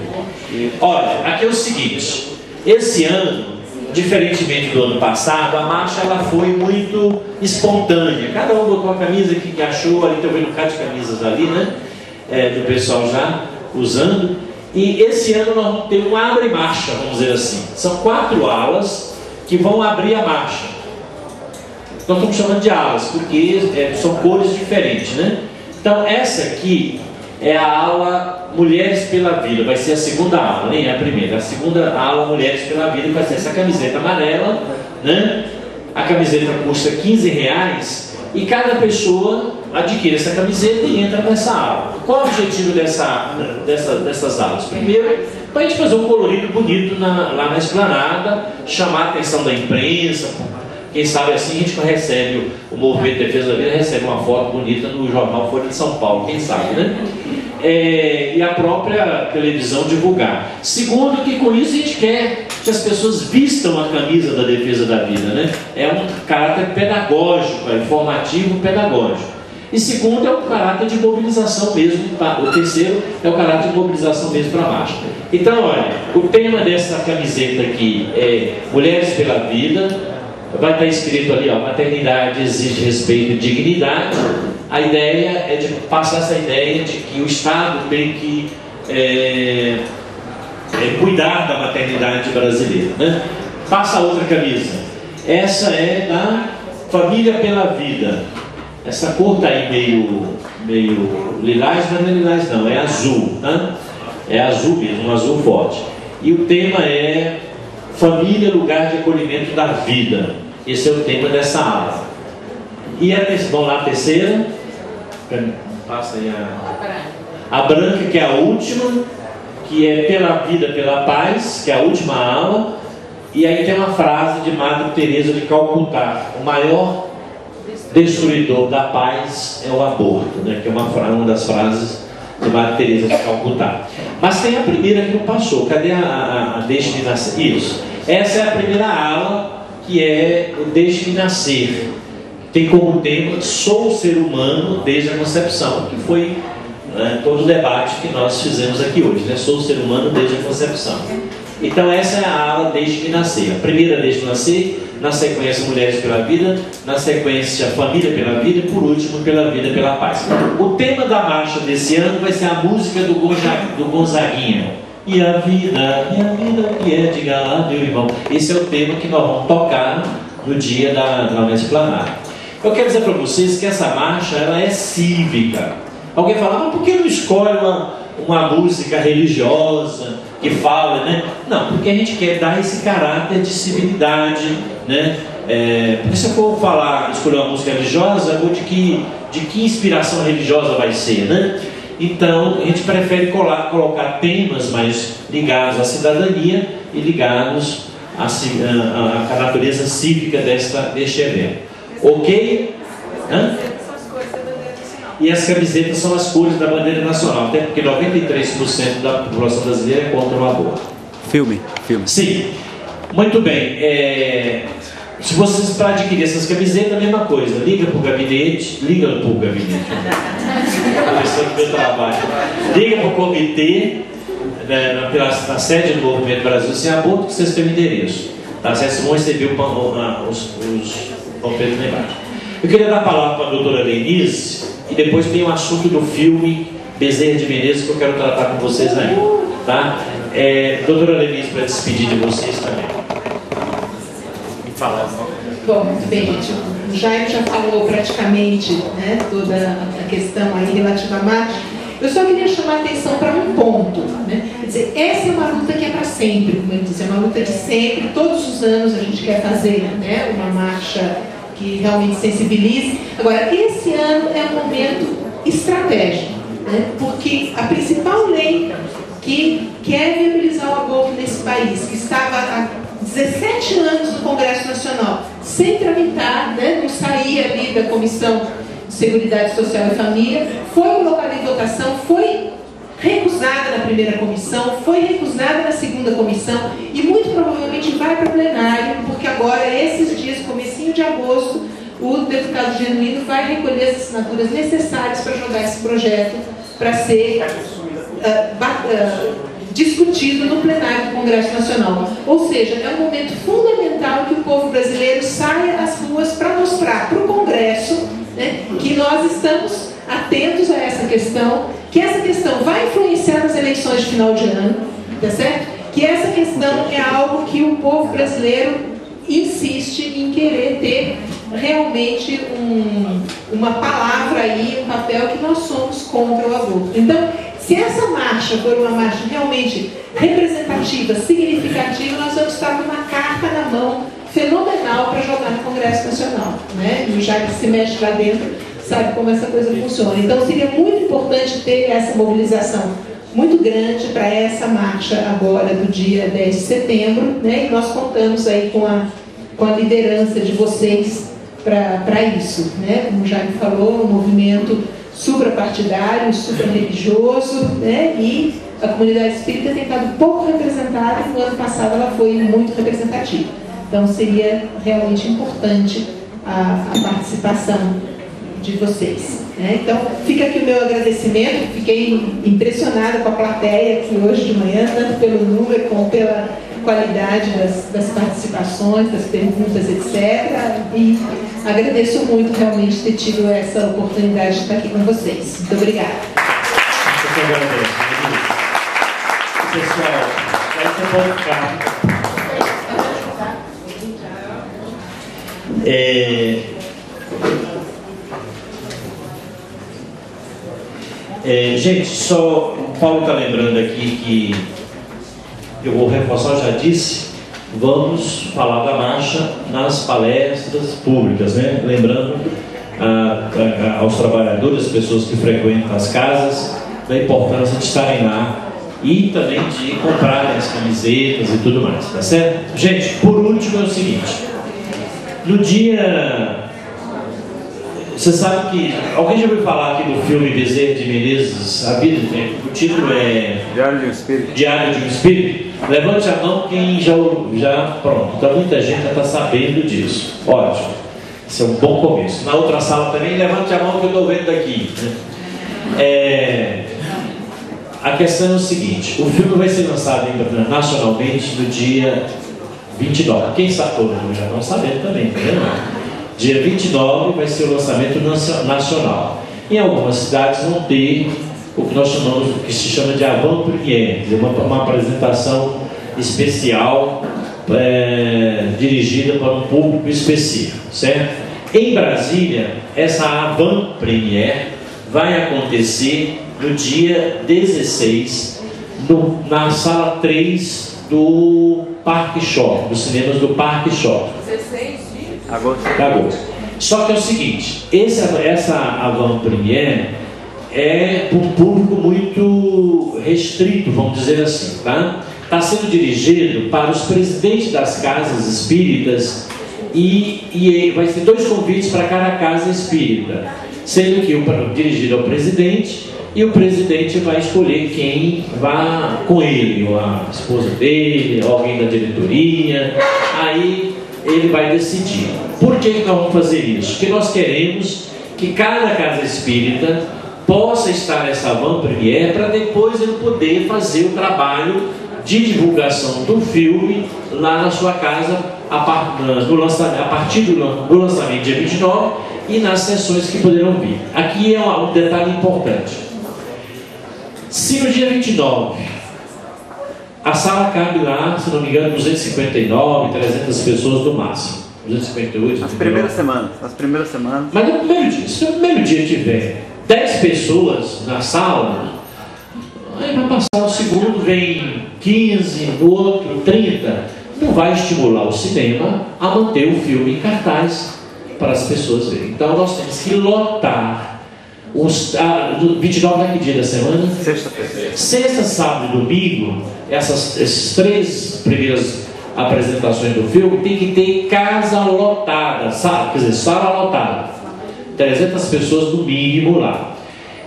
Olha, aqui é o seguinte, esse ano, diferentemente do ano passado, a marcha ela foi muito espontânea. Cada um botou a camisa que achou, ali estou vendo um bocado de camisas ali, né? Do pessoal já usando. E esse ano nós vamos ter um abre-marcha, vamos dizer assim. São 4 alas que vão abrir a marcha. Nós estamos chamando de alas, porque são cores diferentes, né? Então essa aqui é a ala Mulheres pela Vida, vai ser a segunda ala, nem é a primeira. A segunda ala Mulheres pela Vida vai ser essa camiseta amarela, né? A camiseta custa R$15 e cada pessoa adquire essa camiseta e entra nessa ala. Qual é o objetivo dessas alas? Primeiro, para a gente fazer um colorido bonito lá na esplanada, chamar a atenção da imprensa. Quem sabe assim a gente recebe, o Movimento de Defesa da Vida recebe uma foto bonita no jornal Folha de São Paulo, quem sabe, né? E a própria televisão divulgar. Segundo, que com isso a gente quer que as pessoas vistam a camisa da Defesa da Vida, né? É um caráter pedagógico, informativo pedagógico. E segundo, é um caráter de mobilização mesmo. O terceiro é o caráter de mobilização mesmo para a marcha. Então, olha, o tema dessa camiseta aqui é Mulheres pela Vida. Vai estar escrito ali, maternidade exige respeito e dignidade. A ideia é de passar essa ideia de que o Estado tem que cuidar da maternidade brasileira, né? Passa a outra camisa. Essa é da Família pela Vida. Essa cor está aí meio lilás, mas não é lilás não, é azul, né? É azul mesmo, um azul forte. E o tema é Família, lugar de acolhimento da vida. Esse é o tema dessa ala. E vamos lá, a terceira. Passa aí a branca, que é a última, que é Pela Vida, Pela Paz, que é a última ala. E aí tem uma frase de Madre Teresa de Calcutá: o maior destruidor da paz é o aborto, né? Que é uma das frases de Madre Teresa de Calcutá. Mas tem a primeira que não passou. Cadê a Deixe-me Nascer? Isso. Essa é a primeira ala, que é o Deixe-me Nascer. Tem como tema Sou ser humano desde a concepção, que foi todo o debate que nós fizemos aqui hoje, né? Sou ser humano desde a concepção. Então essa é a ala Deixe-me Nascer. A primeira Deixe-me Nascer, na sequência Mulheres pela Vida, na sequência Família pela Vida e por último Pela Vida, Pela Paz. O tema da marcha desse ano vai ser a música do Gonzaguinha. E a vida que é, diga lá, meu irmão. Esse é o tema que nós vamos tocar no dia da esplanada. Eu quero dizer para vocês que essa marcha ela é cívica. Alguém fala, mas por que não escolhe uma música religiosa que fala, né? Não, porque a gente quer dar esse caráter de civilidade, né? Porque se eu for escolher uma música religiosa, eu vou de que inspiração religiosa vai ser, né? Então, a gente prefere colocar temas mais ligados à cidadania e ligados à natureza cívica deste evento. Ok? E as camisetas são as cores da bandeira nacional, até porque 93% da população brasileira é contra o aborto. Filme. Sim. Muito bem. Se vocês, para adquirir essas camisetas, a mesma coisa. Liga para o gabinete. Liga para o comitê, na sede do Movimento Brasil Sem Aborto, que vocês têm o endereço. Tá? Vocês vão receber os panfletos lá embaixo. Eu queria dar a palavra para a doutora Lenise, e depois tem o assunto do filme Bezerra de Menezes, que eu quero tratar com vocês aí. Tá? Doutora Lenise, para despedir de vocês também. Bom, muito bem, gente. O Jaime já falou praticamente, né, toda a questão aí relativa à marcha. Eu só queria chamar a atenção para um ponto, né? Quer dizer, essa é uma luta que é para sempre, como eu disse, é uma luta de sempre. Todos os anos a gente quer fazer, né, uma marcha que realmente sensibilize. Agora, esse ano é um momento estratégico, né? Porque a principal lei que quer viabilizar o aborto nesse país, que estava há 17 anos no Congresso Nacional, sem tramitar, né, não saía ali da Comissão de Seguridade Social e Família, foi colocada em votação, foi recusada na primeira comissão, foi recusada na segunda comissão e muito provavelmente vai para o plenário, porque agora, esses dias, comecinho de agosto, o deputado Genuíno vai recolher as assinaturas necessárias para jogar esse projeto para ser discutido no plenário do Congresso Nacional. Ou seja, é um momento fundamental que o povo brasileiro saia às ruas para mostrar para o Congresso, né, que nós estamos atentos a essa questão, que essa questão vai influenciar nas eleições de final de ano, tá certo? Que essa questão é algo que o povo brasileiro insiste em querer ter realmente uma palavra aí, um papel, que nós somos contra o aborto. Então, se essa marcha for uma marcha realmente representativa, significativa, nós vamos estar com uma carta na mão fenomenal para jogar no Congresso Nacional, né? E já que se mexe lá dentro, sabe como essa coisa funciona. Então, seria muito importante ter essa mobilização muito grande para essa marcha agora do dia 10 de setembro, né? E nós contamos aí com a liderança de vocês para isso, né? Como já me falou, um movimento suprapartidário, suprarreligioso, né? E a comunidade espírita tem estado pouco representada, e no ano passado ela foi muito representativa. Então seria realmente importante a participação de vocês, né? Então fica aqui o meu agradecimento. Fiquei impressionada com a plateia aqui hoje de manhã, tanto pelo número como pela qualidade das participações, das perguntas, etc. E agradeço muito realmente ter tido essa oportunidade de estar aqui com vocês. Muito obrigada. Eu que agradeço. Pessoal, aí você pode ficar. Gente, só o Paulo está lembrando aqui que eu vou reforçar, já disse, vamos falar da marcha nas palestras públicas, né? Lembrando aos trabalhadores, as pessoas que frequentam as casas, da importância de estarem lá e também de comprarem as camisetas e tudo mais, tá certo? Gente, por último é o seguinte, no dia... Você sabe que... Alguém já ouviu falar aqui do filme Bezerra de Menezes, a vida? O título é... Diário de um Espírito. Diário de um Espírito? Levante a mão quem já pronto. Então muita gente já está sabendo disso. Ótimo. Esse é um bom começo. Na outra sala também, levante a mão que eu estou vendo daqui. A questão é o seguinte, o filme vai ser lançado nacionalmente no dia 29. Quem sabe, todo mundo já não sabendo também, tá vendo? Dia 29 vai ser o lançamento nacional. Em algumas cidades vão ter o que nós chamamos, o que se chama de avant-première, uma apresentação especial dirigida para um público específico, certo? Em Brasília, essa avant-première vai acontecer no dia 16, na sala 3 do Parque Shopping, dos cinemas do Parque Shopping. 16 de agosto. Só que é o seguinte, essa avant-première é para um público muito restrito, vamos dizer assim, tá? Está sendo dirigido para os presidentes das casas espíritas e vai ter 2 convites para cada casa espírita, sendo que dirigido ao presidente, e o presidente vai escolher quem vá com ele, ou a esposa dele, ou alguém da diretoria, aí ele vai decidir. Por que nós vamos fazer isso? Porque nós queremos que cada casa espírita possa estar nessa avant-première para depois ele poder fazer o trabalho de divulgação do filme lá na sua casa a partir do lançamento dia 29 e nas sessões que poderão vir. Aqui é um detalhe importante. Se no dia 29 a sala cabe lá, se não me engano, 259, 300 pessoas no máximo. 258. Nas primeiras semanas. Mas no primeiro dia, se no primeiro dia tiver 10 pessoas na sala, aí vai passar o segundo, vem 15, no outro 30, não vai estimular o cinema a manter o filme em cartaz para as pessoas verem. Então nós temos que lotar. 29 é que dia da semana? Sexta-feira. Sexta, sábado e domingo, essas 3 primeiras apresentações do filme tem que ter casa lotada, sala lotada, 300 pessoas no mínimo lá.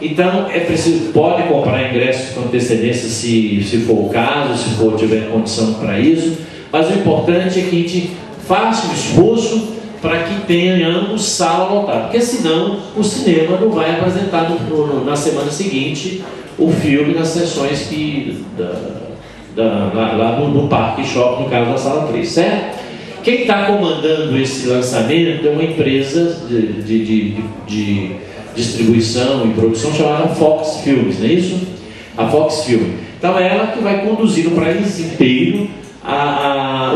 Então é preciso, pode comprar ingressos com antecedência se for o caso, se tiver condição para isso, mas o importante é que a gente faça um esforço para que tenhamos sala lotada, porque senão o cinema não vai apresentar na semana seguinte o filme nas sessões lá no Parque Shopping, no caso da Sala 3, certo? Quem está comandando esse lançamento é uma empresa de distribuição e produção chamada Fox Filmes, não é isso? A Fox Film. Então é ela que vai conduzir no país inteiro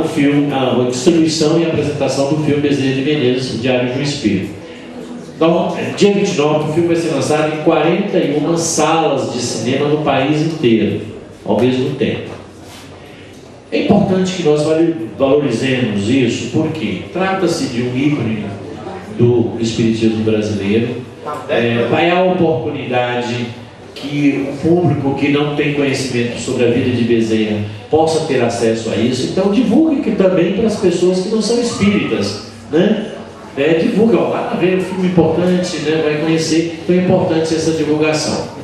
o filme, a distribuição e a apresentação do filme Bezerra de Menezes, Diário de um Espírito. Então, dia 29, o filme vai ser lançado em 41 salas de cinema no país inteiro, ao mesmo tempo. É importante que nós valorizemos isso, porque trata-se de um ícone do espiritismo brasileiro. Vai a oportunidade que o público que não tem conhecimento sobre a vida de Bezerra possa ter acesso a isso. Então divulgue também para as pessoas que não são espíritas, né? Divulgue, lá ver um filme importante, né? Vai conhecer, então é importante essa divulgação.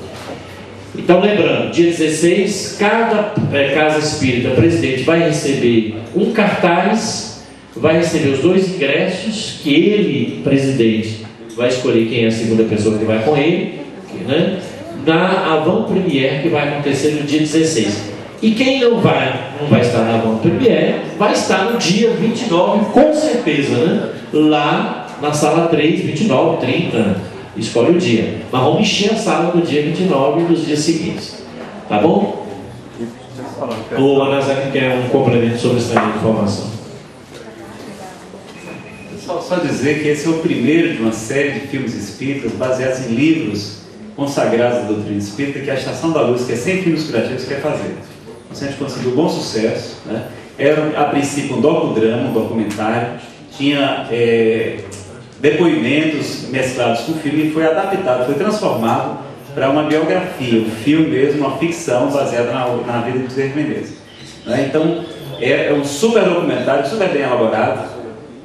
Então lembrando, dia 16, cada casa espírita presidente vai receber um cartaz, vai receber os 2 ingressos, que ele, presidente, vai escolher quem é a segunda pessoa que vai com ele, né? Na Avant Premiere, que vai acontecer no dia 16. E quem não vai estar na Avant Premiere, vai estar no dia 29, com certeza, né? Lá na sala 3, 29, 30, escolhe o dia. Mas vamos encher a sala no dia 29 e nos dias seguintes. Tá bom? O Anazaki quer um complemento sobre essa informação. Só dizer que esse é o primeiro de uma série de filmes espíritas baseados em livros consagrados da doutrina espírita, que a Estação da Luz, que é sem fins lucrativos, quer fazer. Então, a gente conseguiu bom sucesso, né? Era a princípio um docudrama, um documentário, tinha depoimentos mesclados com o filme, e foi adaptado, foi transformado para uma biografia, um filme mesmo, uma ficção baseada na vida de Bezerra de Menezes, né? Então é um super documentário, super bem elaborado.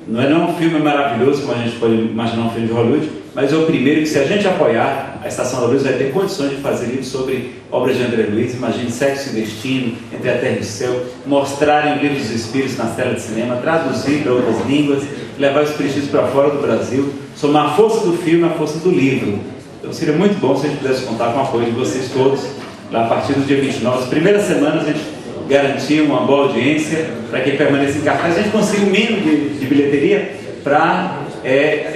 Não é um filme maravilhoso como a gente pode imaginar um filme de Hollywood, mas é o primeiro que, se a gente apoiar, a Estação da Luz vai ter condições de fazer livros sobre obras de André Luiz. Imagine Sexo e Destino, Entre a Terra e o Céu, mostrarem livros dos espíritos nas telas de cinema, traduzir para outras línguas, levar o espiritismo para fora do Brasil, somar a força do filme à força do livro. Então seria muito bom se a gente pudesse contar com o apoio de vocês todos, lá a partir do dia 29. As primeiras semanas a gente garantir uma boa audiência para que permaneça em cartaz, a gente consiga um mínimo de bilheteria para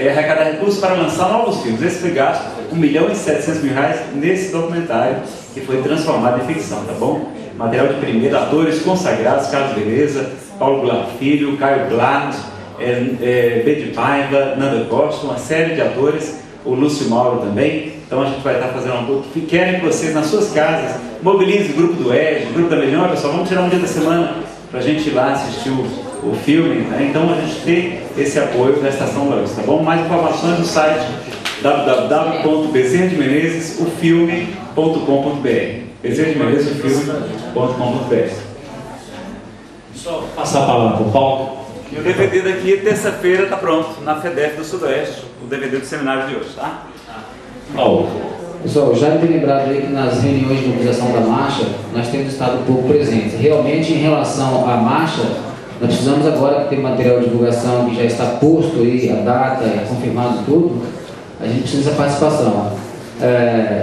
arrecadar recursos para lançar novos filmes. Esse foi gasto R$1.700.000 nesse documentário que foi transformado em ficção, tá bom? Material de primeira, atores consagrados, Carlos Beleza, Paulo Goulart Filho, Caio Blatt, B. de Paiva, Nanda Costa, uma série de atores, o Lúcio Mauro também. Então a gente vai estar fazendo um pouco que querem que vocês nas suas casas mobilizem o grupo do Ed, o grupo da Melhor, pessoal, vamos tirar um dia da semana para a gente ir lá assistir o filme, né? Então a gente tem esse apoio da Estação da Luz, tá bom? Mais informações no site www.bezerrademenezesofilme.com.br bezerrademenezesofilme.com.br. Só passar a palavra para o Paulo. E o DVD daqui, terça-feira, está pronto, na FEDEF do Sudoeste, o DVD do seminário de hoje, tá? Paulo. Pessoal, já me lembrado aí que nas reuniões de mobilização da marcha, nós temos estado um pouco presentes. Realmente, em relação à marcha, nós precisamos agora ter material de divulgação que já está posto aí, a data, confirmado tudo, a gente precisa da participação.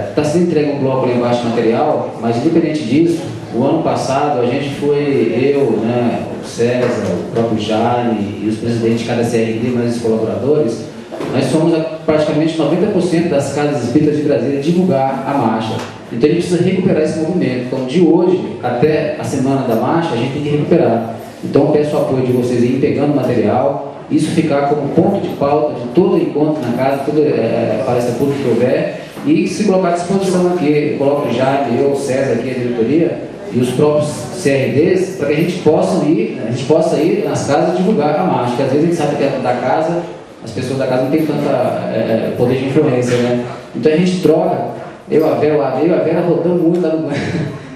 Está sendo entregue um bloco lá embaixo de material, mas independente disso, o ano passado a gente foi, eu, né, o César, o próprio Jaime e os presidentes de cada CRD, mais os colaboradores, nós fomos a praticamente 90% das casas espíritas de Brasília divulgar a marcha. Então a gente precisa recuperar esse movimento. Então de hoje até a semana da marcha a gente tem que recuperar. Então eu peço o apoio de vocês em pegando material, isso ficar como ponto de pauta de todo encontro na casa, toda palestra pública que houver, e se colocar à disposição aqui, eu coloco o Jaime, eu, o César aqui, a diretoria, e os próprios CRDs, para que a gente possa ir nas casas divulgar a marcha, porque às vezes a gente sabe que da casa, as pessoas da casa não têm tanta poder de influência, né? Então a gente troca, eu e a Vera rodamos muito lá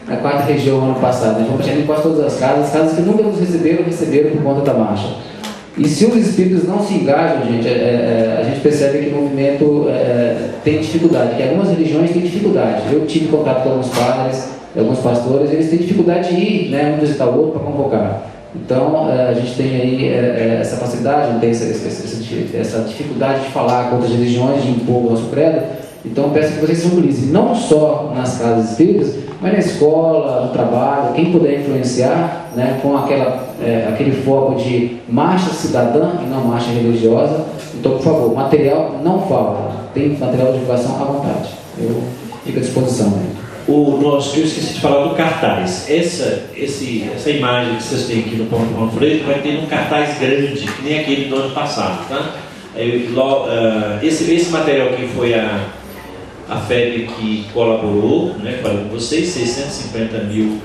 na 4ª região ano passado, né? Fomos em quase todas as casas que nunca nos receberam por conta da marcha. E se os espíritos não se engajam, gente, a gente percebe que o movimento tem dificuldade, que algumas religiões têm dificuldade. Eu tive contato com alguns padres, alguns pastores, eles têm dificuldade de ir, né, um visitar o outro para convocar. Então, a gente tem aí essa facilidade, não tem essa dificuldade de falar com outras religiões, de impor o nosso credo. Então, peço que vocês se mobilizem, não só nas casas espíritas, mas na escola, no trabalho, quem puder influenciar, né, com aquele foco de marcha cidadã e não marcha religiosa. Então, por favor, material não falta, tem material de divulgação à vontade. Eu fico à disposição. Né? Eu esqueci de falar do cartaz. Essa imagem que vocês têm aqui no Ponto Manfredo vai ter um cartaz grande, que nem aquele do ano passado. Tá? Esse material aqui foi a FEB que colaborou, né, com vocês, 650 mil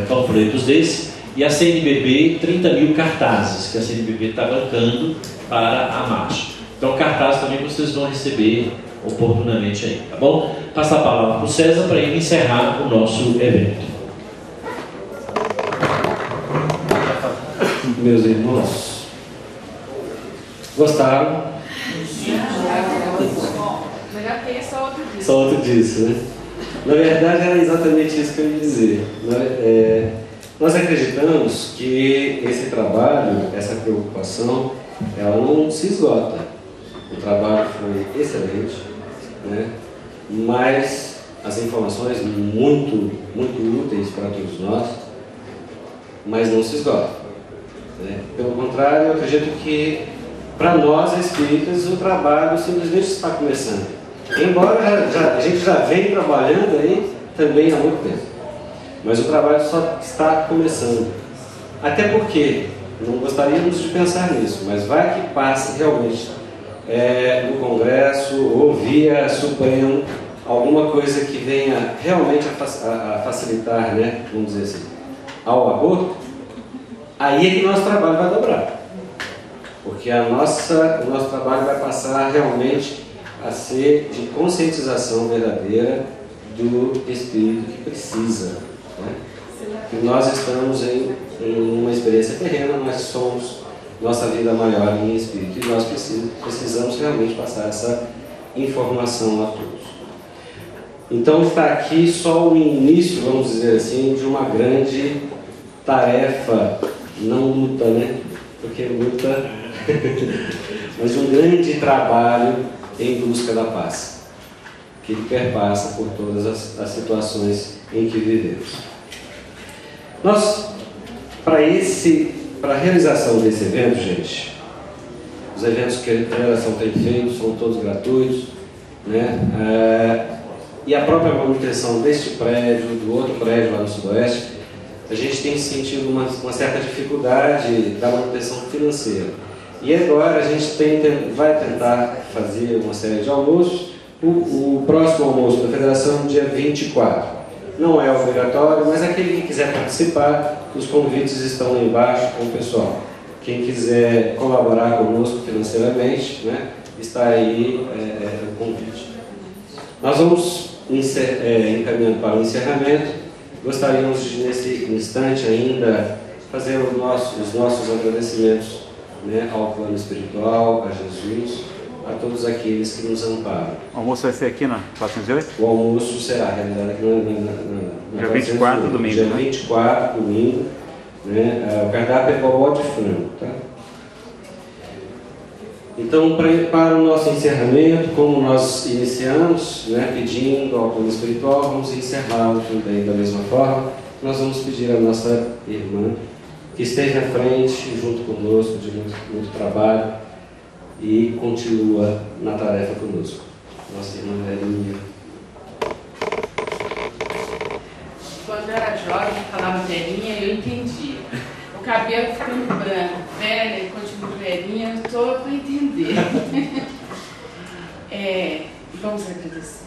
panfletos desse, e a CNBB, 30 mil cartazes, que a CNBB está bancando para a marcha. Então, cartaz também vocês vão receber oportunamente aí, tá bom? Passar a palavra para o César para ele encerrar o nosso evento. Meus irmãos, gostaram? Só outro disso, né? Na verdade, era exatamente isso que eu ia dizer. Nós acreditamos que esse trabalho, essa preocupação, ela não se esgota. O trabalho foi excelente, né? Mas as informações muito, muito úteis para todos nós, mas não se esgotam, né? Pelo contrário, eu acredito que para nós espíritas o trabalho simplesmente está começando. Embora a gente já vem trabalhando aí também há muito tempo, mas o trabalho só está começando. Até porque não gostaríamos de pensar nisso, mas vai que passe realmente no Congresso ou via Supremo alguma coisa que venha realmente a facilitar, né, vamos dizer assim, ao aborto, aí é que nosso trabalho vai dobrar. Porque o nosso trabalho vai passar realmente a ser de conscientização verdadeira do espírito que precisa, né? E nós estamos em uma experiência terrena, nós somos nossa vida maior em espírito e nós precisamos realmente passar essa informação a todos. Então está aqui só o início, vamos dizer assim, de uma grande tarefa, não luta, né? Porque luta, mas de um grande trabalho em busca da paz, que perpassa por todas as situações em que vivemos. Nós, para a realização desse evento, gente, os eventos que a Federação tem feito são todos gratuitos, né? E a própria manutenção deste prédio, do outro prédio lá no Sudoeste, a gente tem sentido uma certa dificuldade da manutenção financeira. E agora a gente vai tentar fazer uma série de almoços. O próximo almoço da Federação é no dia 24. Não é obrigatório, mas aquele que quiser participar, os convites estão lá embaixo com o pessoal. Quem quiser colaborar conosco financeiramente, né, está aí o convite. Nós vamos encaminhando para o encerramento. Gostaríamos de, nesse instante ainda, fazer os nossos agradecimentos, né, ao plano espiritual, a Jesus, a todos aqueles que nos amparam. O almoço vai ser aqui na 408? O almoço será realizado aqui na dia 24, domingo. Dia 24, domingo. Né? O cardápio é bobó de frango. Tá? Então, para o nosso encerramento, como nós iniciamos, né, pedindo ao plano espiritual, vamos encerrá-lo também da mesma forma. Nós vamos pedir à nossa irmã que esteja à frente, junto conosco, de muito trabalho, e continua na tarefa conosco. Nossa irmã Verinha. Quando eu era jovem, falava Verinha, eu entendia. o cabelo ficando branco, velha, continua velhinha, eu estou para entender. Vamos agradecer.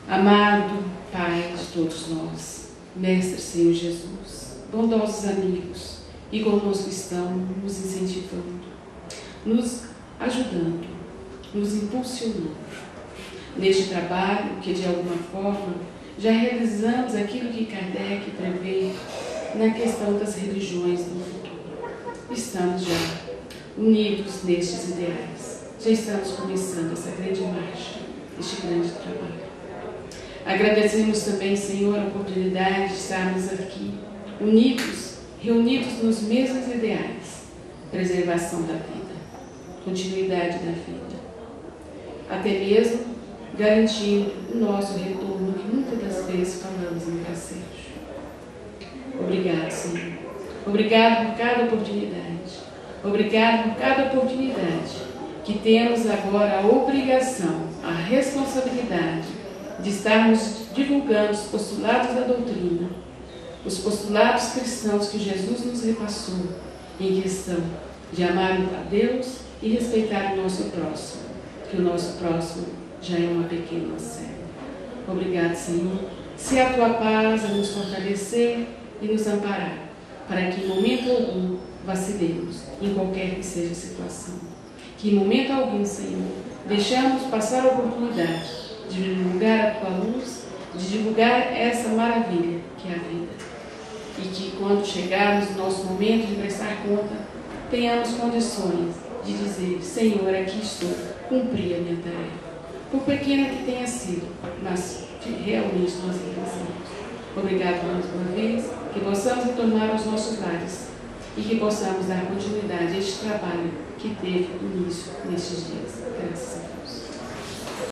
Amado Pai de todos nós, Mestre Senhor Jesus, bondosos amigos, e conosco estão nos incentivando, nos ajudando, nos impulsionando neste trabalho que, de alguma forma, já realizamos aquilo que Kardec prevê na questão das religiões do futuro. Estamos já unidos nestes ideais. Já estamos começando essa grande marcha, este grande trabalho. Agradecemos também, Senhor, a oportunidade de estarmos aqui, unidos, reunidos nos mesmos ideais. Preservação da vida, continuidade da vida. Até mesmo garantindo o nosso retorno, que muitas das vezes falamos em gracejo. Obrigado, Senhor. Obrigado por cada oportunidade. Obrigado por cada oportunidade que temos agora a obrigação, a responsabilidade de estarmos divulgando os postulados da doutrina, os postulados cristãos que Jesus nos repassou em questão de amar a Deus e respeitar o nosso próximo, que o nosso próximo já é uma pequena célula. Obrigado, Senhor. Se a Tua paz a nos fortalecer e nos amparar, para que em momento algum vacilemos, em qualquer que seja a situação. Que em momento algum, Senhor, deixamos passar a oportunidade de divulgar a Tua luz, de divulgar essa maravilha que é a vida. E que quando chegarmos no nosso momento de prestar conta, tenhamos condições de dizer: Senhor, aqui estou, cumpri a minha tarefa. Por pequena que tenha sido, mas realmente nós realizamos. Obrigado mais uma vez, que possamos retornar aos nossos lares e que possamos dar continuidade a este trabalho que teve início nestes dias. Graças a Deus.